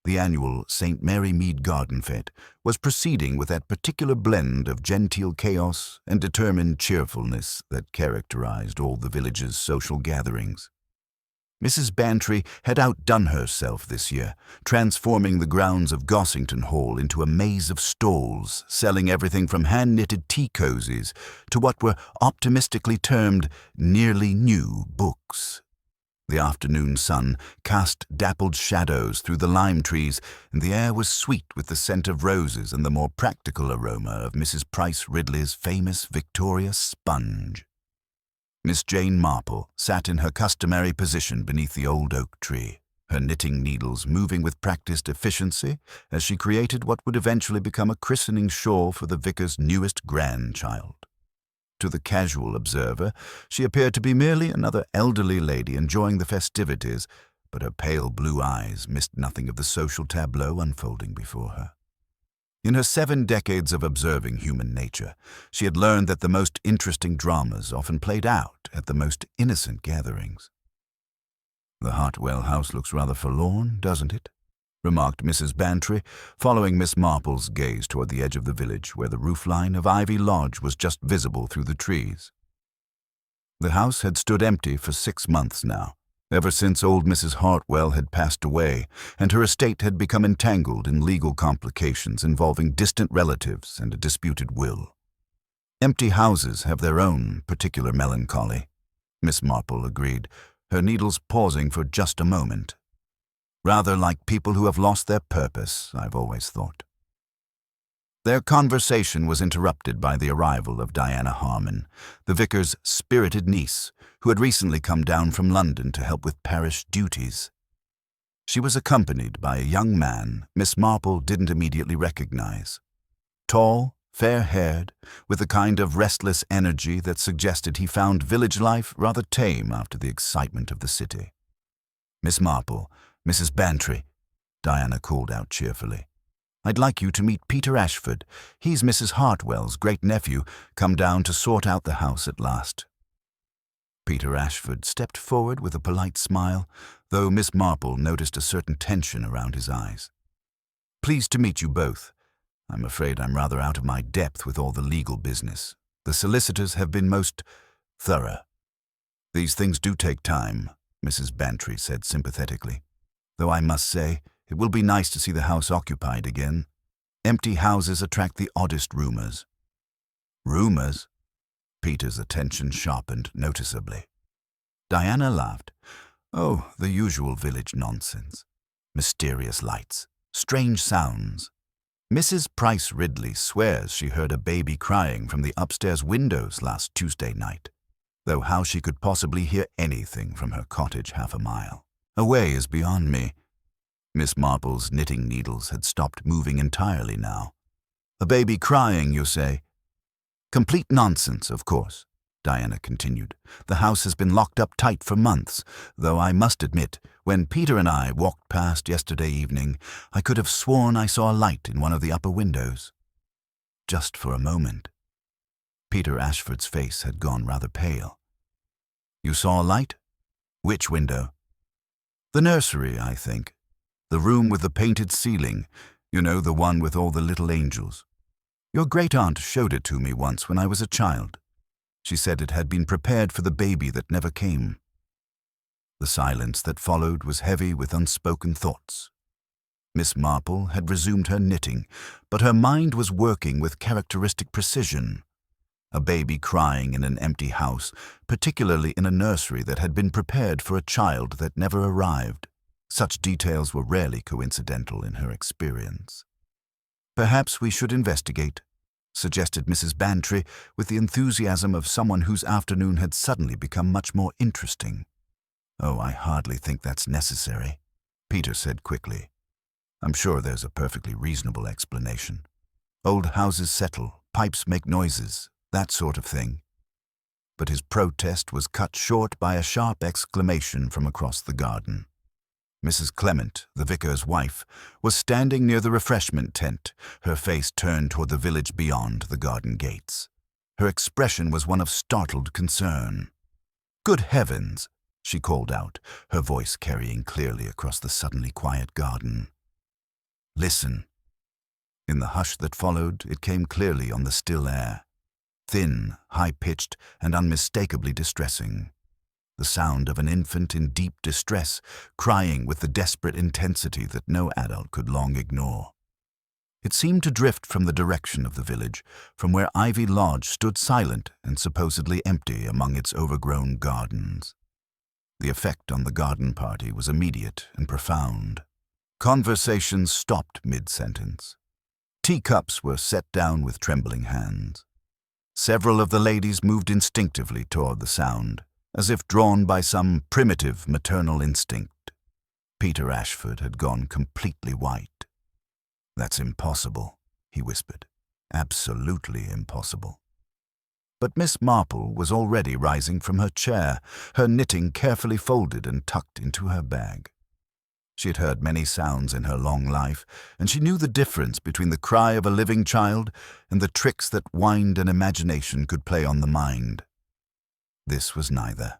The annual St. Mary Mead Garden Fete was proceeding with that particular blend of genteel chaos and determined cheerfulness that characterized all the village's social gatherings. Mrs. Bantry had outdone herself this year, transforming the grounds of Gossington Hall into a maze of stalls, selling everything from hand-knitted tea cozies to what were optimistically termed nearly new books. The afternoon sun cast dappled shadows through the lime trees, and the air was sweet with the scent of roses and the more practical aroma of Mrs. Price Ridley's famous Victoria sponge. Miss Jane Marple sat in her customary position beneath the old oak tree, her knitting needles moving with practiced efficiency as she created what would eventually become a christening shawl for the vicar's newest grandchild. To the casual observer, she appeared to be merely another elderly lady enjoying the festivities, but her pale blue eyes missed nothing of the social tableau unfolding before her. In her 7 decades of observing human nature, she had learned that the most interesting dramas often played out at the most innocent gatherings. "The Hartwell house looks rather forlorn, doesn't it?" remarked Mrs. Bantry, following Miss Marple's gaze toward the edge of the village where the roofline of Ivy Lodge was just visible through the trees. The house had stood empty for 6 months now, ever since old Mrs. Hartwell had passed away and her estate had become entangled in legal complications involving distant relatives and a disputed will. Empty houses have their own particular melancholy, Miss Marple agreed, her needles pausing for just a moment. Rather like people who have lost their purpose, I've always thought. Their conversation was interrupted by the arrival of Diana Harmon, the vicar's spirited niece, who had recently come down from London to help with parish duties. She was accompanied by a young man Miss Marple didn't immediately recognize. Tall, fair-haired, with a kind of restless energy that suggested he found village life rather tame after the excitement of the city. "Miss Marple, Mrs. Bantry," Diana called out cheerfully. "I'd like you to meet Peter Ashford. He's Mrs. Hartwell's great-nephew, come down to sort out the house at last." Peter Ashford stepped forward with a polite smile, though Miss Marple noticed a certain tension around his eyes. "Pleased to meet you both. I'm afraid I'm rather out of my depth with all the legal business. The solicitors have been most thorough." "These things do take time," Mrs. Bantry said sympathetically. "Though I must say, it will be nice to see the house occupied again. Empty houses attract the oddest rumors." "Rumors?" Peter's attention sharpened noticeably. Diana laughed. "Oh, the usual village nonsense. Mysterious lights, strange sounds. Mrs. Price Ridley swears she heard a baby crying from the upstairs windows last Tuesday night, though how she could possibly hear anything from her cottage half a mile away is beyond me." Miss Marple's knitting needles had stopped moving entirely now. "A baby crying, you say?" "Complete nonsense, of course," Diana continued. "The house has been locked up tight for months, though I must admit, when Peter and I walked past yesterday evening, I could have sworn I saw a light in one of the upper windows. Just for a moment." Peter Ashford's face had gone rather pale. "You saw a light? Which window?" "The nursery, I think. The room with the painted ceiling, you know, the one with all the little angels. Your great-aunt showed it to me once when I was a child. She said it had been prepared for the baby that never came." The silence that followed was heavy with unspoken thoughts. Miss Marple had resumed her knitting, but her mind was working with characteristic precision. A baby crying in an empty house, particularly in a nursery that had been prepared for a child that never arrived. Such details were rarely coincidental in her experience. "Perhaps we should investigate," suggested Mrs. Bantry with the enthusiasm of someone whose afternoon had suddenly become much more interesting. "Oh, I hardly think that's necessary," Peter said quickly. "I'm sure there's a perfectly reasonable explanation. Old houses settle, pipes make noises, that sort of thing." But his protest was cut short by a sharp exclamation from across the garden. Mrs. Clement, the vicar's wife, was standing near the refreshment tent, her face turned toward the village beyond the garden gates. Her expression was one of startled concern. "Good heavens!" she called out, her voice carrying clearly across the suddenly quiet garden. Listen." In the hush that followed, it came clearly on the still air. Thin, high-pitched, and unmistakably distressing. The sound of an infant in deep distress, crying with the desperate intensity that no adult could long ignore. It seemed to drift from the direction of the village, from where Ivy Lodge stood silent and supposedly empty among its overgrown gardens. The effect on the garden party was immediate and profound. Conversation stopped mid-sentence. Teacups were set down with trembling hands. Several of the ladies moved instinctively toward the sound, as if drawn by some primitive maternal instinct. Peter Ashford had gone completely white. "That's impossible," he whispered. "Absolutely impossible." But Miss Marple was already rising from her chair, her knitting carefully folded and tucked into her bag. She had heard many sounds in her long life, and she knew the difference between the cry of a living child and the tricks that wind and imagination could play on the mind. This was neither.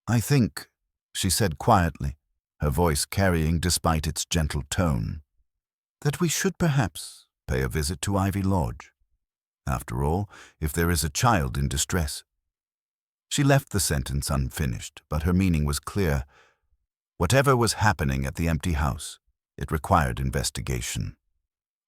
"I think," she said quietly, her voice carrying despite its gentle tone, "that we should perhaps pay a visit to Ivy Lodge. After all, if there is a child in distress." She left the sentence unfinished, but her meaning was clear. Whatever was happening at the empty house, it required investigation.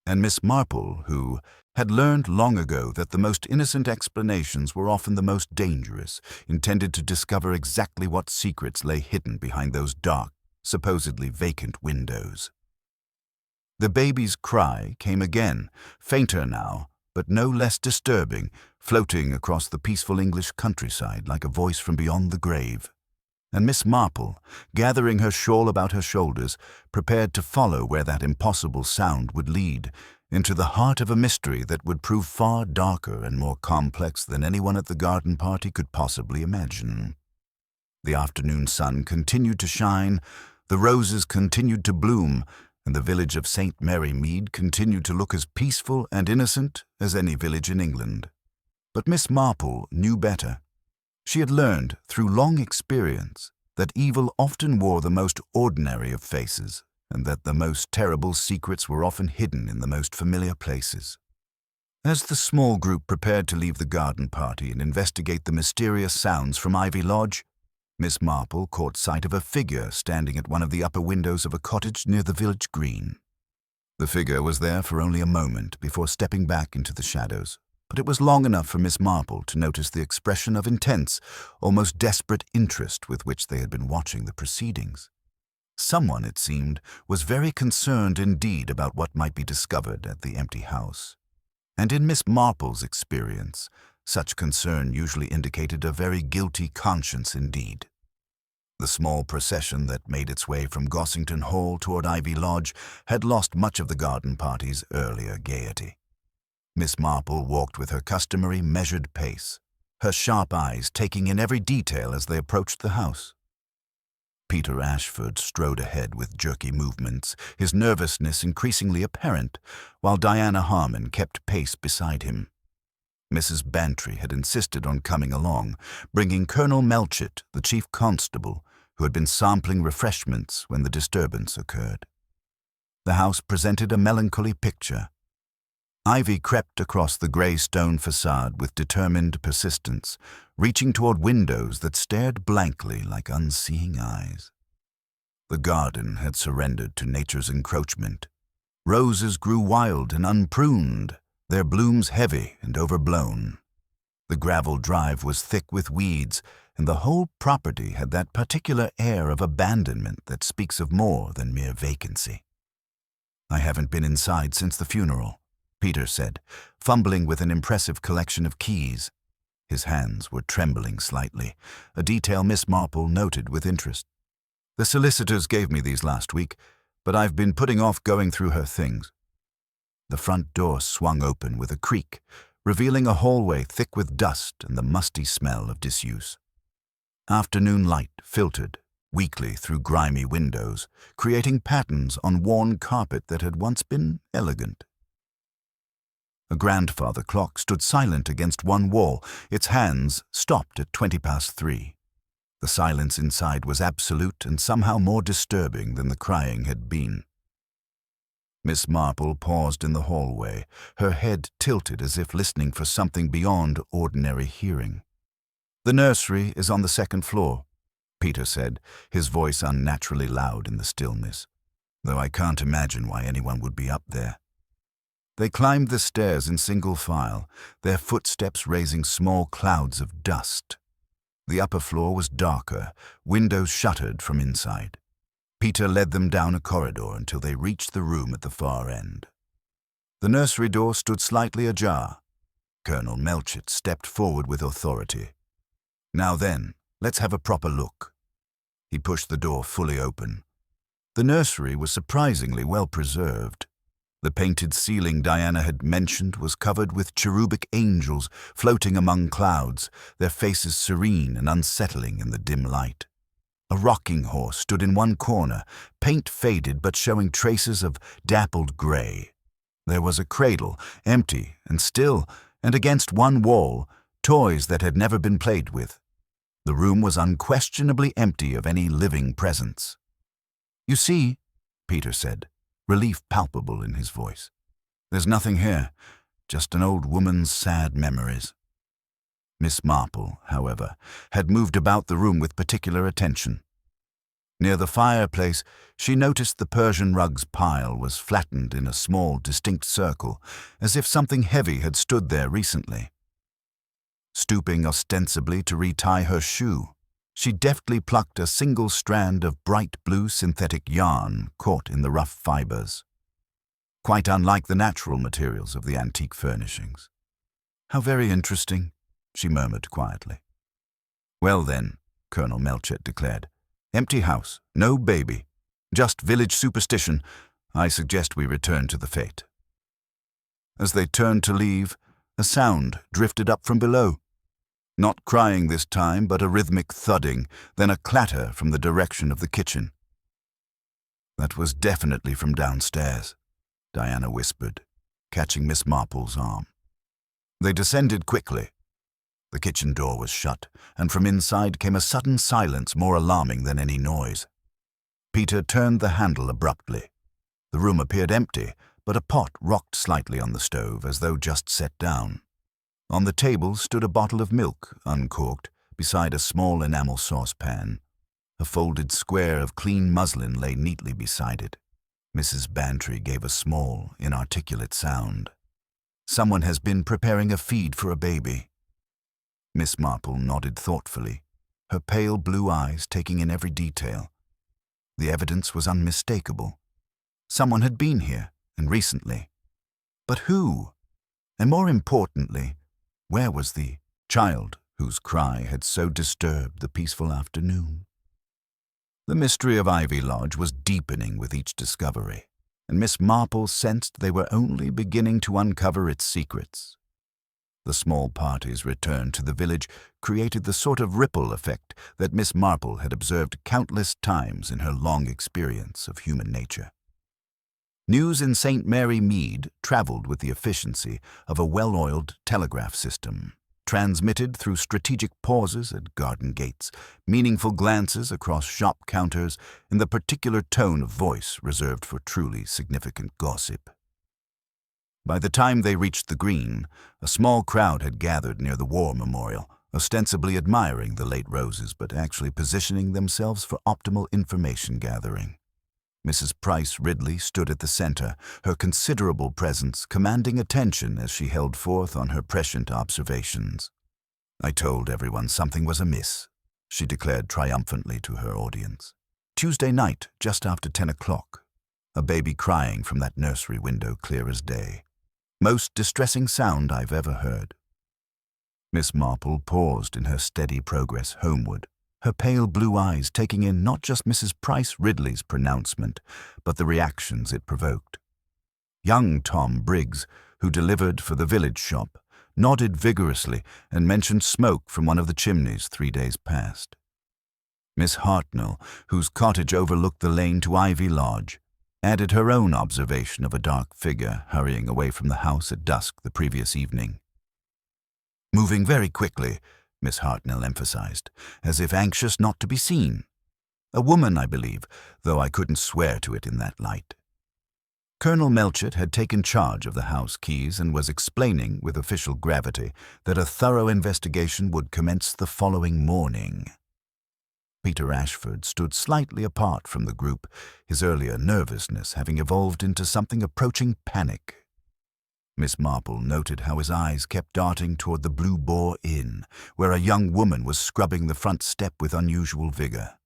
And Miss Marple, who had learned long ago that the most innocent explanations were often the most dangerous, intended to discover exactly what secrets lay hidden behind those dark, supposedly vacant windows. The baby's cry came again, fainter now, but no less disturbing, floating across the peaceful English countryside like a voice from beyond the grave. And Miss Marple, gathering her shawl about her shoulders, prepared to follow where that impossible sound would lead, into the heart of a mystery that would prove far darker and more complex than anyone at the garden party could possibly imagine. The afternoon sun continued to shine, the roses continued to bloom, and the village of St. Mary Mead continued to look as peaceful and innocent as any village in England. But Miss Marple knew better. She had learned, through long experience, that evil often wore the most ordinary of faces, and that the most terrible secrets were often hidden in the most familiar places. As the small group prepared to leave the garden party and investigate the mysterious sounds from Ivy Lodge, Miss Marple caught sight of a figure standing at one of the upper windows of a cottage near the village green. The figure was there for only a moment before stepping back into the shadows, but it was long enough for Miss Marple to notice the expression of intense, almost desperate interest with which they had been watching the proceedings. Someone, it seemed, was very concerned indeed about what might be discovered at the empty house. And in Miss Marple's experience, such concern usually indicated a very guilty conscience indeed. The small procession that made its way from Gossington Hall toward Ivy Lodge had lost much of the garden party's earlier gaiety. Miss Marple walked with her customary measured pace, her sharp eyes taking in every detail as they approached the house. Peter Ashford strode ahead with jerky movements, his nervousness increasingly apparent, while Diana Harmon kept pace beside him. Mrs. Bantry had insisted on coming along, bringing Colonel Melchett, the chief constable, who had been sampling refreshments when the disturbance occurred. The house presented a melancholy picture. Ivy crept across the grey stone facade with determined persistence, reaching toward windows that stared blankly like unseeing eyes. The garden had surrendered to nature's encroachment. Roses grew wild and unpruned, their blooms heavy and overblown. The gravel drive was thick with weeds, and the whole property had that particular air of abandonment that speaks of more than mere vacancy. "I haven't been inside since the funeral," Peter said, fumbling with an impressive collection of keys. His hands were trembling slightly, a detail Miss Marple noted with interest. "The solicitors gave me these last week, but I've been putting off going through her things." The front door swung open with a creak, revealing a hallway thick with dust and the musty smell of disuse. Afternoon light filtered weakly through grimy windows, creating patterns on worn carpet that had once been elegant. A grandfather clock stood silent against one wall, its hands stopped at 3:20. The silence inside was absolute and somehow more disturbing than the crying had been. Miss Marple paused in the hallway, her head tilted as if listening for something beyond ordinary hearing. "The nursery is on the second floor," Peter said, his voice unnaturally loud in the stillness, "though I can't imagine why anyone would be up there." They climbed the stairs in single file, their footsteps raising small clouds of dust. The upper floor was darker, windows shuttered from inside. Peter led them down a corridor until they reached the room at the far end. The nursery door stood slightly ajar. Colonel Melchett stepped forward with authority. "Now then, let's have a proper look." He pushed the door fully open. The nursery was surprisingly well preserved. The painted ceiling Diana had mentioned was covered with cherubic angels floating among clouds, their faces serene and unsettling in the dim light. A rocking horse stood in one corner, paint faded but showing traces of dappled gray. There was a cradle, empty and still, and against one wall, toys that had never been played with. The room was unquestionably empty of any living presence. "You see," Peter said, relief palpable in his voice, "there's nothing here, just an old woman's sad memories." Miss Marple, however, had moved about the room with particular attention. Near the fireplace, she noticed the Persian rug's pile was flattened in a small, distinct circle, as if something heavy had stood there recently. Stooping ostensibly to retie her shoe, she deftly plucked a single strand of bright blue synthetic yarn caught in the rough fibers, quite unlike the natural materials of the antique furnishings. "How very interesting," she murmured quietly. "Well then," Colonel Melchett declared, "empty house, no baby, just village superstition. I suggest we return to the fete." As they turned to leave, a sound drifted up from below. Not crying this time, but a rhythmic thudding, then a clatter from the direction of the kitchen. "That was definitely from downstairs," Diana whispered, catching Miss Marple's arm. They descended quickly. The kitchen door was shut, and from inside came a sudden silence more alarming than any noise. Peter turned the handle abruptly. The room appeared empty, but a pot rocked slightly on the stove as though just set down. On the table stood a bottle of milk, uncorked, beside a small enamel saucepan. A folded square of clean muslin lay neatly beside it. Mrs. Bantry gave a small, inarticulate sound. "Someone has been preparing a feed for a baby." Miss Marple nodded thoughtfully, her pale blue eyes taking in every detail. The evidence was unmistakable. Someone had been here, and recently. But who? And more importantly, where was the child whose cry had so disturbed the peaceful afternoon? The mystery of Ivy Lodge was deepening with each discovery, and Miss Marple sensed they were only beginning to uncover its secrets. The small party's return to the village created the sort of ripple effect that Miss Marple had observed countless times in her long experience of human nature. News in St. Mary Mead traveled with the efficiency of a well-oiled telegraph system, transmitted through strategic pauses at garden gates, meaningful glances across shop counters, and the particular tone of voice reserved for truly significant gossip. By the time they reached the green, a small crowd had gathered near the war memorial, ostensibly admiring the late Roses but actually positioning themselves for optimal information gathering. Mrs. Price Ridley stood at the center, her considerable presence commanding attention as she held forth on her prescient observations. "I told everyone something was amiss," she declared triumphantly to her audience. "Tuesday night, just after 10 o'clock. A baby crying from that nursery window clear as day. Most distressing sound I've ever heard." Miss Marple paused in her steady progress homeward, her pale blue eyes taking in not just Mrs. Price Ridley's pronouncement, but the reactions it provoked. Young Tom Briggs, who delivered for the village shop, nodded vigorously and mentioned smoke from one of the chimneys 3 days past. Miss Hartnell, whose cottage overlooked the lane to Ivy Lodge, added her own observation of a dark figure hurrying away from the house at dusk the previous evening. "Moving very quickly," Miss Hartnell emphasized, as if anxious not to be seen. "A woman, I believe, though I couldn't swear to it in that light." Colonel Melchett had taken charge of the house keys and was explaining with official gravity that a thorough investigation would commence the following morning. Peter Ashford stood slightly apart from the group, his earlier nervousness having evolved into something approaching panic. Miss Marple noted how his eyes kept darting toward the Blue Boar Inn, where a young woman was scrubbing the front step with unusual vigor.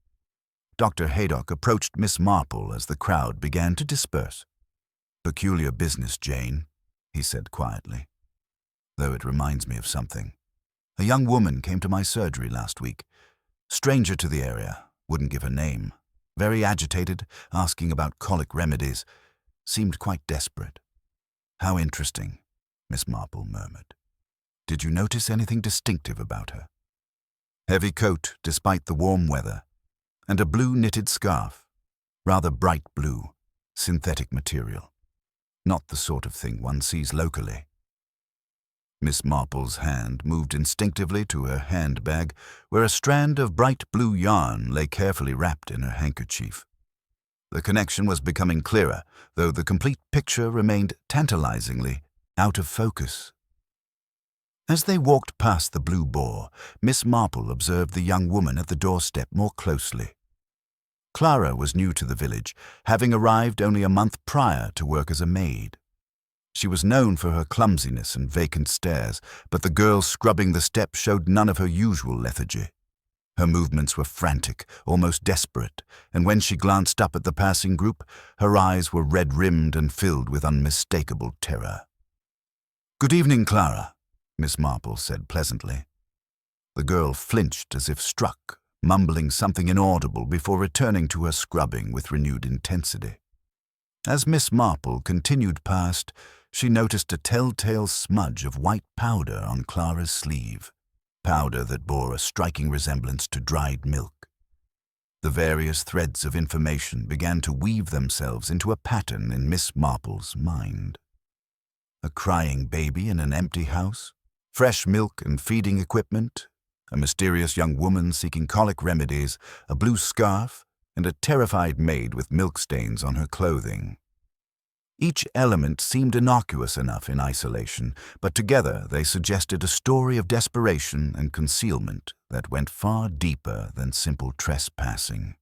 Dr. Haydock approached Miss Marple as the crowd began to disperse. "Peculiar business, Jane," he said quietly. "Though it reminds me of something. A young woman came to my surgery last week. Stranger to the area, wouldn't give her name. Very agitated, asking about colic remedies. Seemed quite desperate." "How interesting," Miss Marple murmured. "Did you notice anything distinctive about her?" "Heavy coat, despite the warm weather, and a blue knitted scarf. Rather bright blue, synthetic material. Not the sort of thing one sees locally." Miss Marple's hand moved instinctively to her handbag, where a strand of bright blue yarn lay carefully wrapped in her handkerchief. The connection was becoming clearer, though the complete picture remained tantalizingly out of focus. As they walked past the Blue Boar, Miss Marple observed the young woman at the doorstep more closely. Clara was new to the village, having arrived only a month prior to work as a maid. She was known for her clumsiness and vacant stares, but the girl scrubbing the step showed none of her usual lethargy. Her movements were frantic, almost desperate, and when she glanced up at the passing group, her eyes were red-rimmed and filled with unmistakable terror. "Good evening, Clara," Miss Marple said pleasantly. The girl flinched as if struck, mumbling something inaudible before returning to her scrubbing with renewed intensity. As Miss Marple continued past, she noticed a telltale smudge of white powder on Clara's sleeve. Powder that bore a striking resemblance to dried milk. The various threads of information began to weave themselves into a pattern in Miss Marple's mind. A crying baby in an empty house, fresh milk and feeding equipment, a mysterious young woman seeking colic remedies, a blue scarf, and a terrified maid with milk stains on her clothing. Each element seemed innocuous enough in isolation, but together they suggested a story of desperation and concealment that went far deeper than simple trespassing.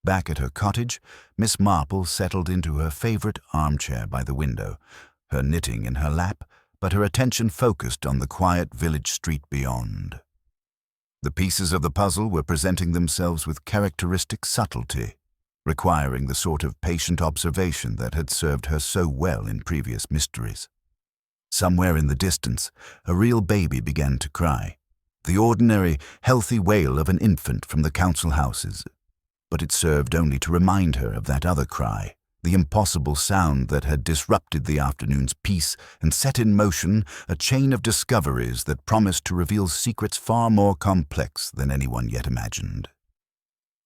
Back at her cottage, Miss Marple settled into her favorite armchair by the window, her knitting in her lap, but her attention focused on the quiet village street beyond. The pieces of the puzzle were presenting themselves with characteristic subtlety, requiring the sort of patient observation that had served her so well in previous mysteries. Somewhere in the distance, a real baby began to cry, the ordinary, healthy wail of an infant from the council houses, but it served only to remind her of that other cry, the impossible sound that had disrupted the afternoon's peace and set in motion a chain of discoveries that promised to reveal secrets far more complex than anyone yet imagined.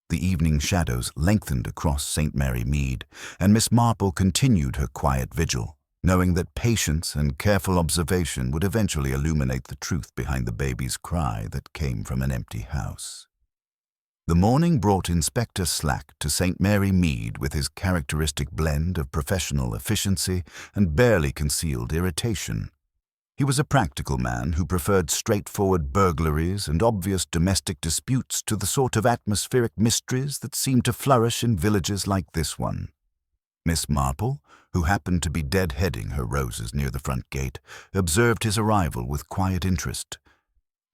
The evening shadows lengthened across St. Mary Mead, and Miss Marple continued her quiet vigil, knowing that patience and careful observation would eventually illuminate the truth behind the baby's cry that came from an empty house. The morning brought Inspector Slack to St. Mary Mead with his characteristic blend of professional efficiency and barely concealed irritation. He was a practical man who preferred straightforward burglaries and obvious domestic disputes to the sort of atmospheric mysteries that seemed to flourish in villages like this one. Miss Marple, who happened to be dead-heading her roses near the front gate, observed his arrival with quiet interest.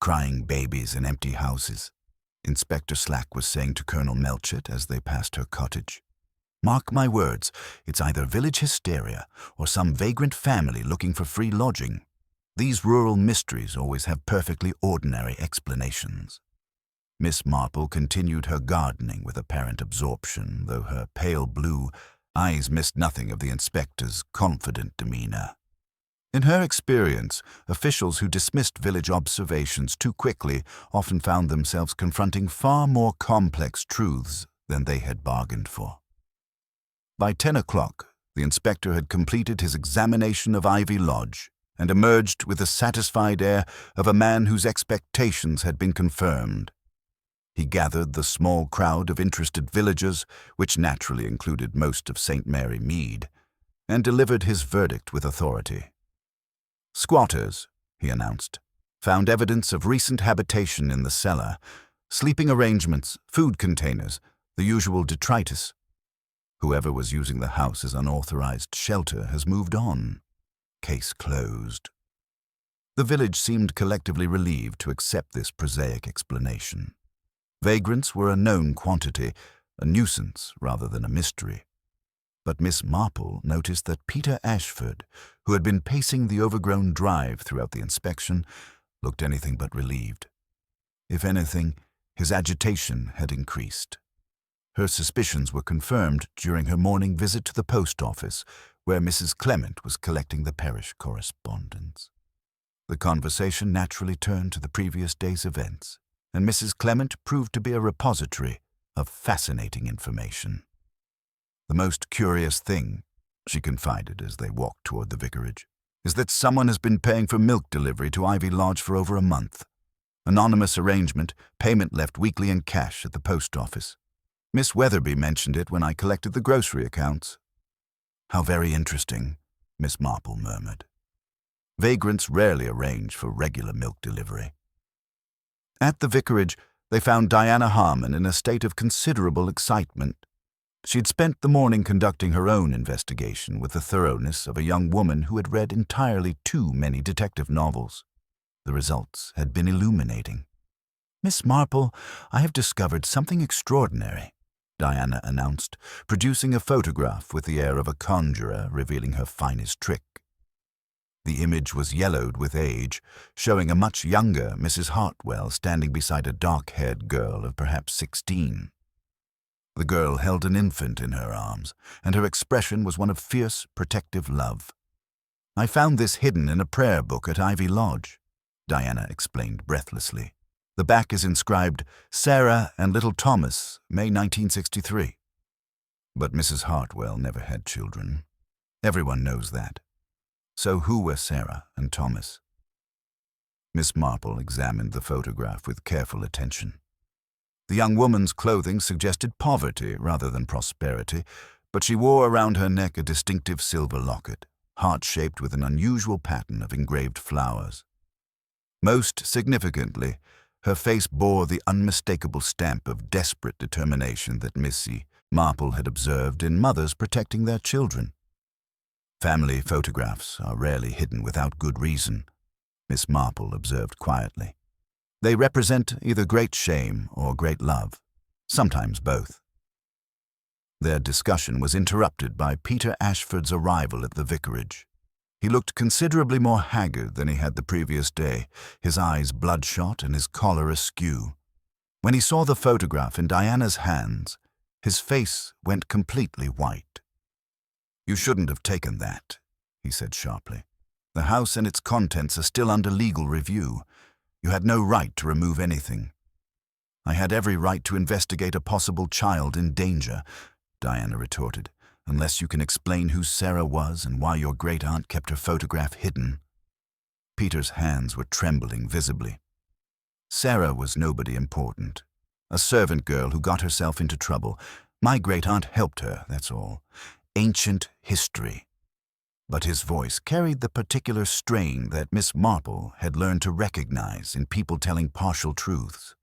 "Crying babies in empty houses," Inspector Slack was saying to Colonel Melchett as they passed her cottage. "Mark my words, it's either village hysteria or some vagrant family looking for free lodging. These rural mysteries always have perfectly ordinary explanations." Miss Marple continued her gardening with apparent absorption, though her pale blue eyes missed nothing of the inspector's confident demeanor. In her experience, officials who dismissed village observations too quickly often found themselves confronting far more complex truths than they had bargained for. By 10 o'clock, the inspector had completed his examination of Ivy Lodge and emerged with the satisfied air of a man whose expectations had been confirmed. He gathered the small crowd of interested villagers, which naturally included most of St. Mary Mead, and delivered his verdict with authority. "Squatters," he announced, "found evidence of recent habitation in the cellar, sleeping arrangements, food containers, the usual detritus. Whoever was using the house as unauthorized shelter has moved on. Case closed." The village seemed collectively relieved to accept this prosaic explanation. Vagrants were a known quantity, a nuisance rather than a mystery. But Miss Marple noticed that Peter Ashford, who had been pacing the overgrown drive throughout the inspection, looked anything but relieved. If anything, his agitation had increased. Her suspicions were confirmed during her morning visit to the post office, where Mrs. Clement was collecting the parish correspondence. The conversation naturally turned to the previous day's events, and Mrs. Clement proved to be a repository of fascinating information. "The most curious thing," she confided as they walked toward the vicarage, "is that someone has been paying for milk delivery to Ivy Lodge for over a month. Anonymous arrangement, payment left weekly in cash at the post office. Miss Weatherby mentioned it when I collected the grocery accounts." "How very interesting," Miss Marple murmured. Vagrants rarely arrange for regular milk delivery. At the vicarage, they found Diana Harmon in a state of considerable excitement. She'd spent the morning conducting her own investigation with the thoroughness of a young woman who had read entirely too many detective novels. The results had been illuminating. "Miss Marple, I have discovered something extraordinary," Diana announced, producing a photograph with the air of a conjurer revealing her finest trick. The image was yellowed with age, showing a much younger Mrs. Hartwell standing beside a dark-haired girl of perhaps 16. The girl held an infant in her arms, and her expression was one of fierce, protective love. "I found this hidden in a prayer book at Ivy Lodge," Diana explained breathlessly. "The back is inscribed, 'Sarah and little Thomas, May 1963. But Mrs. Hartwell never had children. Everyone knows that. So who were Sarah and Thomas?" Miss Marple examined the photograph with careful attention. The young woman's clothing suggested poverty rather than prosperity, but she wore around her neck a distinctive silver locket, heart-shaped with an unusual pattern of engraved flowers. Most significantly, her face bore the unmistakable stamp of desperate determination that Missy Marple had observed in mothers protecting their children. "Family photographs are rarely hidden without good reason," Miss Marple observed quietly. "They represent either great shame or great love, sometimes both." Their discussion was interrupted by Peter Ashford's arrival at the vicarage. He looked considerably more haggard than he had the previous day, his eyes bloodshot and his collar askew. When he saw the photograph in Diana's hands, his face went completely white. "You shouldn't have taken that," he said sharply. "The house and its contents are still under legal review. You had no right to remove anything." "I had every right to investigate a possible child in danger," Diana retorted, "unless you can explain who Sarah was and why your great-aunt kept her photograph hidden." Peter's hands were trembling visibly. "Sarah was nobody important. A servant girl who got herself into trouble. My great-aunt helped her, that's all. Ancient history." But his voice carried the particular strain that Miss Marple had learned to recognize in people telling partial truths.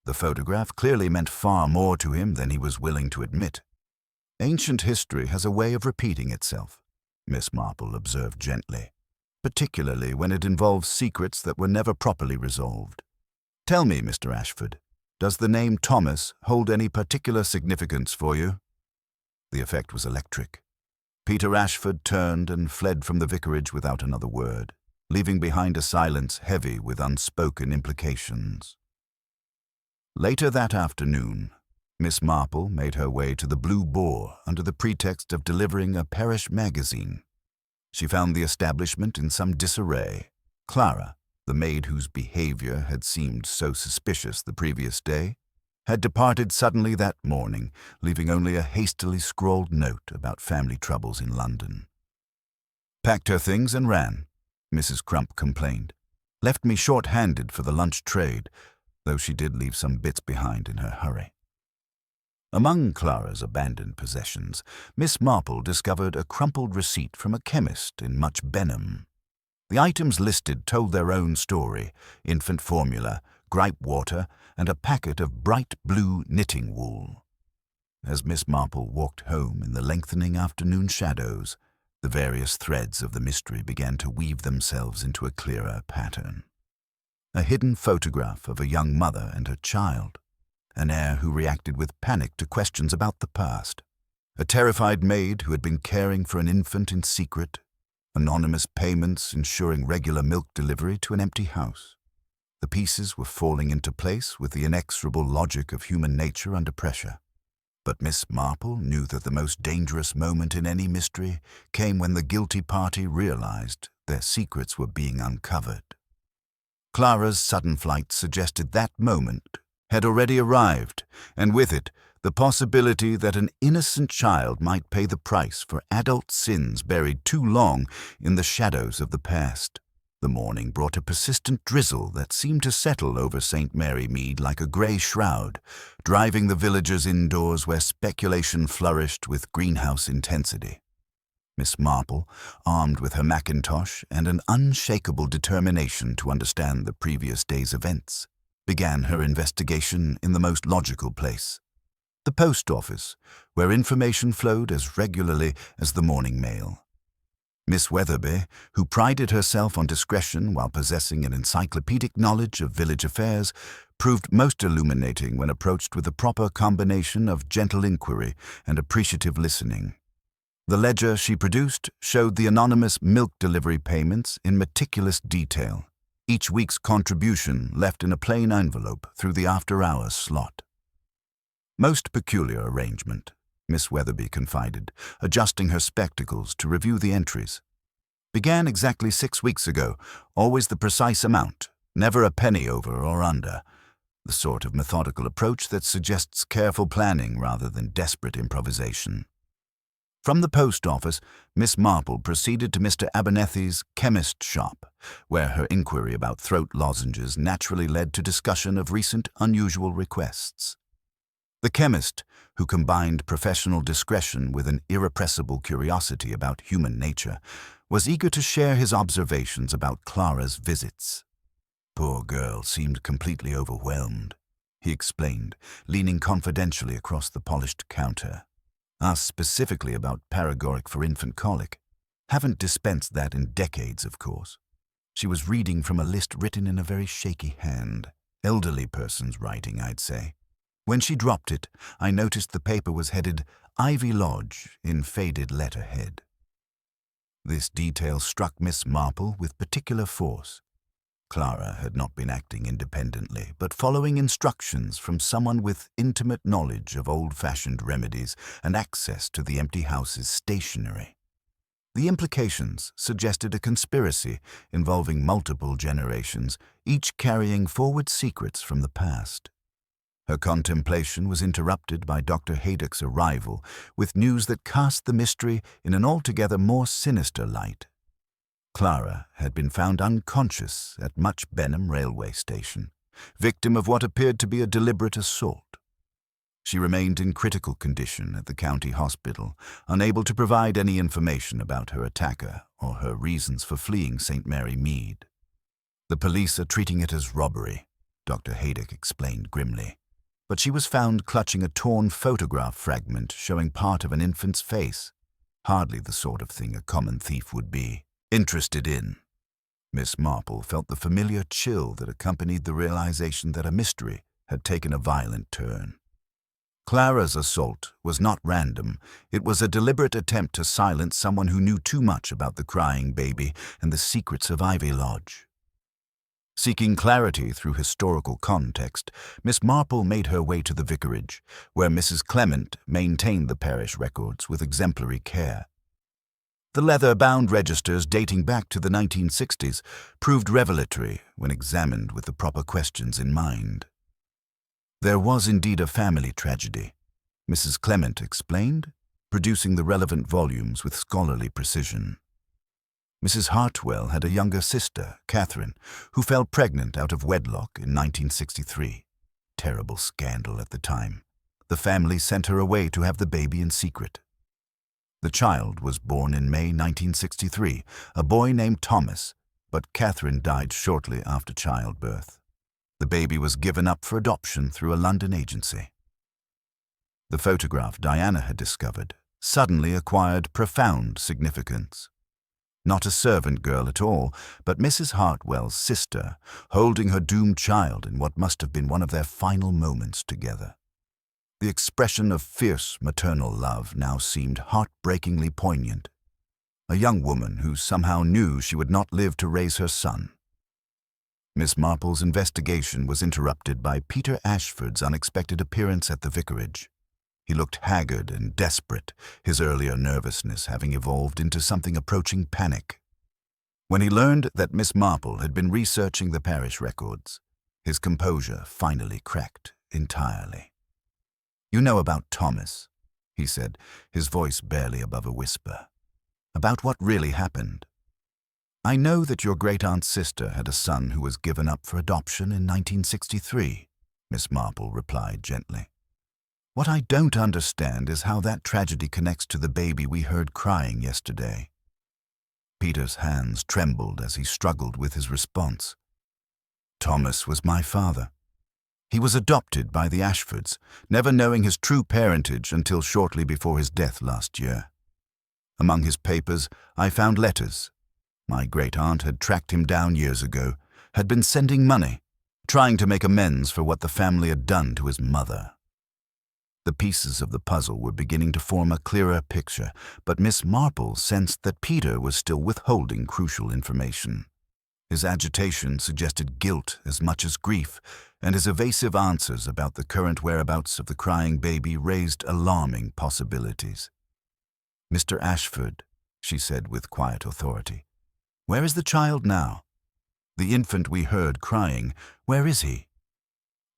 The photograph clearly meant far more to him than he was willing to admit. "Ancient history has a way of repeating itself," Miss Marple observed gently, "particularly when it involves secrets that were never properly resolved. Tell me, Mr. Ashford, does the name Thomas hold any particular significance for you?" The effect was electric. Peter Ashford turned and fled from the vicarage without another word, leaving behind a silence heavy with unspoken implications. Later that afternoon, Miss Marple made her way to the Blue Boar under the pretext of delivering a parish magazine. She found the establishment in some disarray. Clara, the maid whose behavior had seemed so suspicious the previous day, had departed suddenly that morning, leaving only a hastily scrawled note about family troubles in London. "Packed her things and ran," Mrs. Crump complained. "Left me short-handed for the lunch trade, though she did leave some bits behind in her hurry." Among Clara's abandoned possessions, Miss Marple discovered a crumpled receipt from a chemist in Much Benham. The items listed told their own story: infant formula, gripe water, and a packet of bright blue knitting wool. As Miss Marple walked home in the lengthening afternoon shadows, the various threads of the mystery began to weave themselves into a clearer pattern. A hidden photograph of a young mother and her child, an heir who reacted with panic to questions about the past, a terrified maid who had been caring for an infant in secret, anonymous payments ensuring regular milk delivery to an empty house. The pieces were falling into place with the inexorable logic of human nature under pressure. But Miss Marple knew that the most dangerous moment in any mystery came when the guilty party realized their secrets were being uncovered. Clara's sudden flight suggested that moment had already arrived, and with it, the possibility that an innocent child might pay the price for adult sins buried too long in the shadows of the past. The morning brought a persistent drizzle that seemed to settle over St. Mary Mead like a grey shroud, driving the villagers indoors where speculation flourished with greenhouse intensity. Miss Marple, armed with her mackintosh and an unshakable determination to understand the previous day's events, began her investigation in the most logical place: the post office, where information flowed as regularly as the morning mail. Miss Weatherby, who prided herself on discretion while possessing an encyclopedic knowledge of village affairs, proved most illuminating when approached with a proper combination of gentle inquiry and appreciative listening. The ledger she produced showed the anonymous milk delivery payments in meticulous detail, each week's contribution left in a plain envelope through the after-hours slot. Most peculiar arrangement, Miss Weatherby confided, adjusting her spectacles to review the entries. Began exactly 6 weeks ago, always the precise amount, never a penny over or under. The sort of methodical approach that suggests careful planning rather than desperate improvisation. From the post office, Miss Marple proceeded to Mr. Abernethy's chemist shop, where her inquiry about throat lozenges naturally led to discussion of recent unusual requests. The chemist, who combined professional discretion with an irrepressible curiosity about human nature, was eager to share his observations about Clara's visits. Poor girl seemed completely overwhelmed, he explained, leaning confidentially across the polished counter. Asked specifically about paregoric for infant colic. Haven't dispensed that in decades, of course. She was reading from a list written in a very shaky hand. Elderly person's writing, I'd say. When she dropped it, I noticed the paper was headed Ivy Lodge in faded letterhead. This detail struck Miss Marple with particular force. Clara had not been acting independently, but following instructions from someone with intimate knowledge of old-fashioned remedies and access to the empty house's stationery. The implications suggested a conspiracy involving multiple generations, each carrying forward secrets from the past. Her contemplation was interrupted by Dr. Haydock's arrival with news that cast the mystery in an altogether more sinister light. Clara had been found unconscious at Much Benham railway station, victim of what appeared to be a deliberate assault. She remained in critical condition at the county hospital, unable to provide any information about her attacker or her reasons for fleeing St. Mary Mead. The police are treating it as robbery, Dr. Haydock explained grimly. But she was found clutching a torn photograph fragment showing part of an infant's face. Hardly the sort of thing a common thief would be interested in. Miss Marple felt the familiar chill that accompanied the realization that a mystery had taken a violent turn. Clara's assault was not random. It was a deliberate attempt to silence someone who knew too much about the crying baby and the secrets of Ivy Lodge. Seeking clarity through historical context, Miss Marple made her way to the vicarage, where Mrs. Clement maintained the parish records with exemplary care. The leather-bound registers dating back to the 1960s proved revelatory when examined with the proper questions in mind. There was indeed a family tragedy, Mrs. Clement explained, producing the relevant volumes with scholarly precision. Mrs. Hartwell had a younger sister, Catherine, who fell pregnant out of wedlock in 1963. Terrible scandal at the time. the family sent her away to have the baby in secret. The child was born in May 1963, a boy named Thomas, but Catherine died shortly after childbirth. The baby was given up for adoption through a London agency. The photograph Diana had discovered suddenly acquired profound significance. Not a servant girl at all, but Mrs. Hartwell's sister, holding her doomed child in what must have been one of their final moments together. The expression of fierce maternal love now seemed heartbreakingly poignant. A young woman who somehow knew she would not live to raise her son. Miss Marple's investigation was interrupted by Peter Ashford's unexpected appearance at the vicarage. He looked haggard and desperate, his earlier nervousness having evolved into something approaching panic. When he learned that Miss Marple had been researching the parish records, his composure finally cracked entirely. "You know about Thomas," he said, his voice barely above a whisper. "About what really happened. I know that your great-aunt's sister had a son who was given up for adoption in 1963, Miss Marple replied gently. What I don't understand is how that tragedy connects to the baby we heard crying yesterday. Peter's hands trembled as he struggled with his response. Thomas was my father. He was adopted by the Ashfords, never knowing his true parentage until shortly before his death last year. Among his papers, I found letters. My great-aunt had tracked him down years ago, had been sending money, trying to make amends for what the family had done to his mother. The pieces of the puzzle were beginning to form a clearer picture, but Miss Marple sensed that Peter was still withholding crucial information. His agitation suggested guilt as much as grief, and his evasive answers about the current whereabouts of the crying baby raised alarming possibilities. "Mr. Ashford," she said with quiet authority, "where is the child now? The infant we heard crying, where is he?"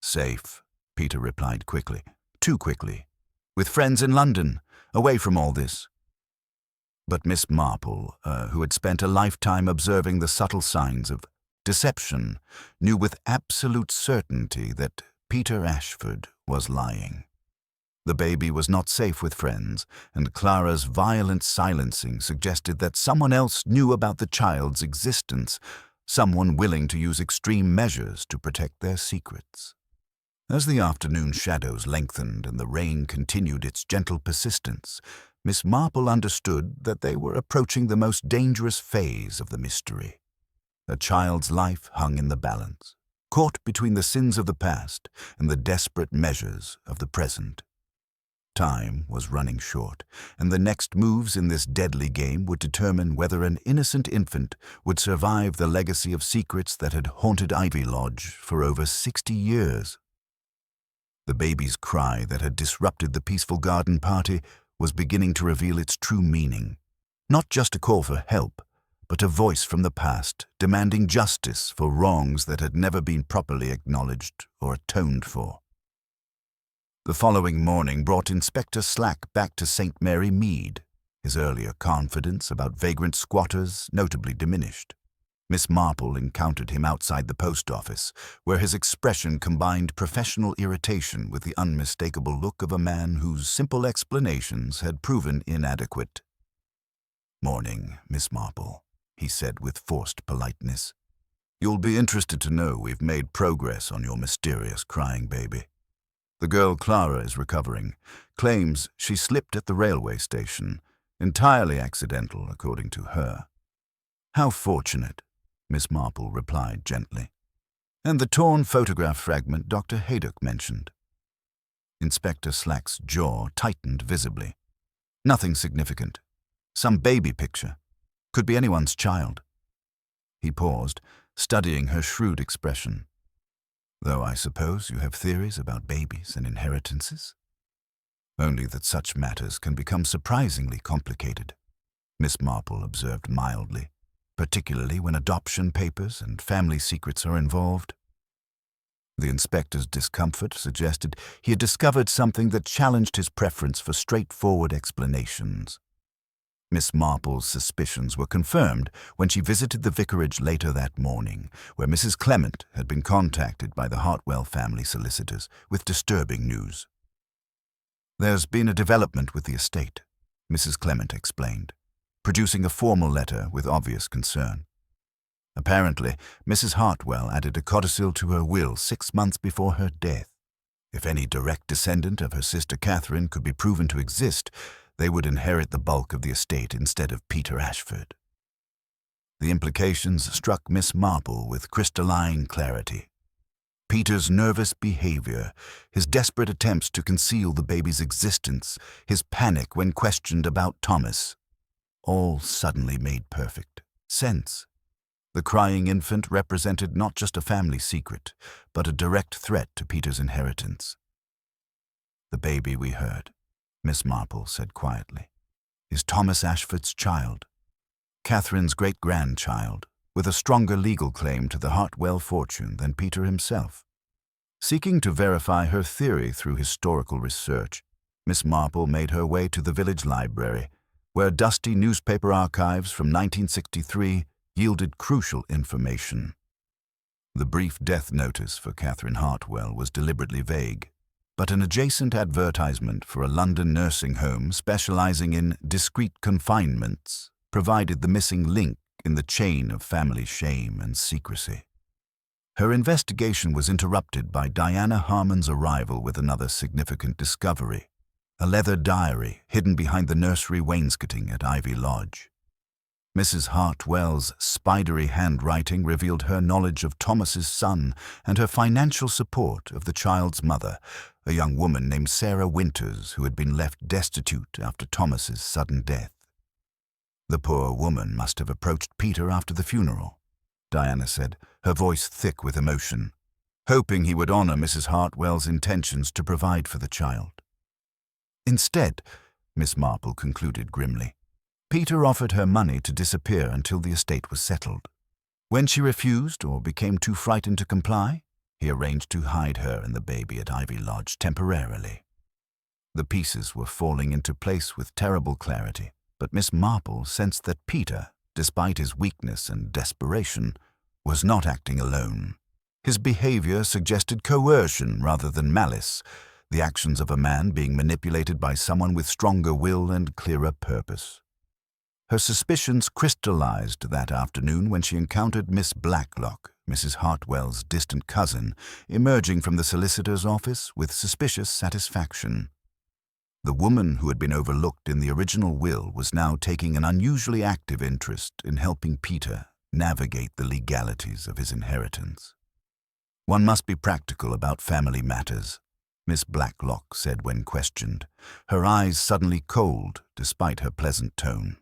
"Safe," Peter replied quickly. Too quickly. "With friends in London, away from all this." But Miss Marple, who had spent a lifetime observing the subtle signs of deception, knew with absolute certainty that Peter Ashford was lying. The baby was not safe with friends, and Clara's violent silencing suggested that someone else knew about the child's existence, someone willing to use extreme measures to protect their secrets. As the afternoon shadows lengthened and the rain continued its gentle persistence, Miss Marple understood that they were approaching the most dangerous phase of the mystery. A child's life hung in the balance, caught between the sins of the past and the desperate measures of the present. Time was running short, and the next moves in this deadly game would determine whether an innocent infant would survive the legacy of secrets that had haunted Ivy Lodge for over 60 years. The baby's cry that had disrupted the peaceful garden party was beginning to reveal its true meaning. Not just a call for help, but a voice from the past demanding justice for wrongs that had never been properly acknowledged or atoned for. The following morning brought Inspector Slack back to St. Mary Mead, his earlier confidence about vagrant squatters notably diminished. Miss Marple encountered him outside the post office, where his expression combined professional irritation with the unmistakable look of a man whose simple explanations had proven inadequate. "Morning, Miss Marple," he said with forced politeness. "You'll be interested to know we've made progress on your mysterious crying baby. The girl Clara is recovering, claims she slipped at the railway station, entirely accidental according to her." "How fortunate," Miss Marple replied gently. "And the torn photograph fragment Dr. Haydock mentioned." Inspector Slack's jaw tightened visibly. "Nothing significant. Some baby picture. Could be anyone's child." He paused, studying her shrewd expression. "Though I suppose you have theories about babies and inheritances?" "Only that such matters can become surprisingly complicated," Miss Marple observed mildly, "particularly when adoption papers and family secrets are involved." The inspector's discomfort suggested he had discovered something that challenged his preference for straightforward explanations. Miss Marple's suspicions were confirmed when she visited the vicarage later that morning, where Mrs. Clement had been contacted by the Hartwell family solicitors with disturbing news. "There's been a development with the estate," Mrs. Clement explained, producing a formal letter with obvious concern. Apparently, Mrs. Hartwell added a codicil to her will 6 months before her death. If any direct descendant of her sister Catherine could be proven to exist, they would inherit the bulk of the estate instead of Peter Ashford. The implications struck Miss Marple with crystalline clarity. Peter's nervous behavior, his desperate attempts to conceal the baby's existence, his panic when questioned about Thomas, all suddenly made perfect sense. The crying infant represented not just a family secret, but a direct threat to Peter's inheritance. "The baby we heard," Miss Marple said quietly, "is Thomas Ashford's child, Catherine's great-grandchild, with a stronger legal claim to the Hartwell fortune than Peter himself." Seeking to verify her theory through historical research, Miss Marple made her way to the village library, where dusty newspaper archives from 1963 yielded crucial information. The brief death notice for Catherine Hartwell was deliberately vague, but an adjacent advertisement for a London nursing home specializing in discreet confinements provided the missing link in the chain of family shame and secrecy. Her investigation was interrupted by Diana Harmon's arrival with another significant discovery, a leather diary hidden behind the nursery wainscoting at Ivy Lodge. Mrs. Hartwell's spidery handwriting revealed her knowledge of Thomas's son and her financial support of the child's mother, a young woman named Sarah Winters, who had been left destitute after Thomas's sudden death. "The poor woman must have approached Peter after the funeral," Diana said, her voice thick with emotion, hoping he would honor Mrs. Hartwell's intentions to provide for the child. Instead, Miss Marple concluded grimly, Peter offered her money to disappear until the estate was settled. When she refused or became too frightened to comply, he arranged to hide her and the baby at Ivy Lodge temporarily. The pieces were falling into place with terrible clarity, but Miss Marple sensed that Peter, despite his weakness and desperation, was not acting alone. His behavior suggested coercion rather than malice, the actions of a man being manipulated by someone with stronger will and clearer purpose. Her suspicions crystallized that afternoon when she encountered Miss Blacklock, Mrs. Hartwell's distant cousin, emerging from the solicitor's office with suspicious satisfaction. The woman who had been overlooked in the original will was now taking an unusually active interest in helping Peter navigate the legalities of his inheritance. "One must be practical about family matters," Miss Blacklock said when questioned, her eyes suddenly cold despite her pleasant tone.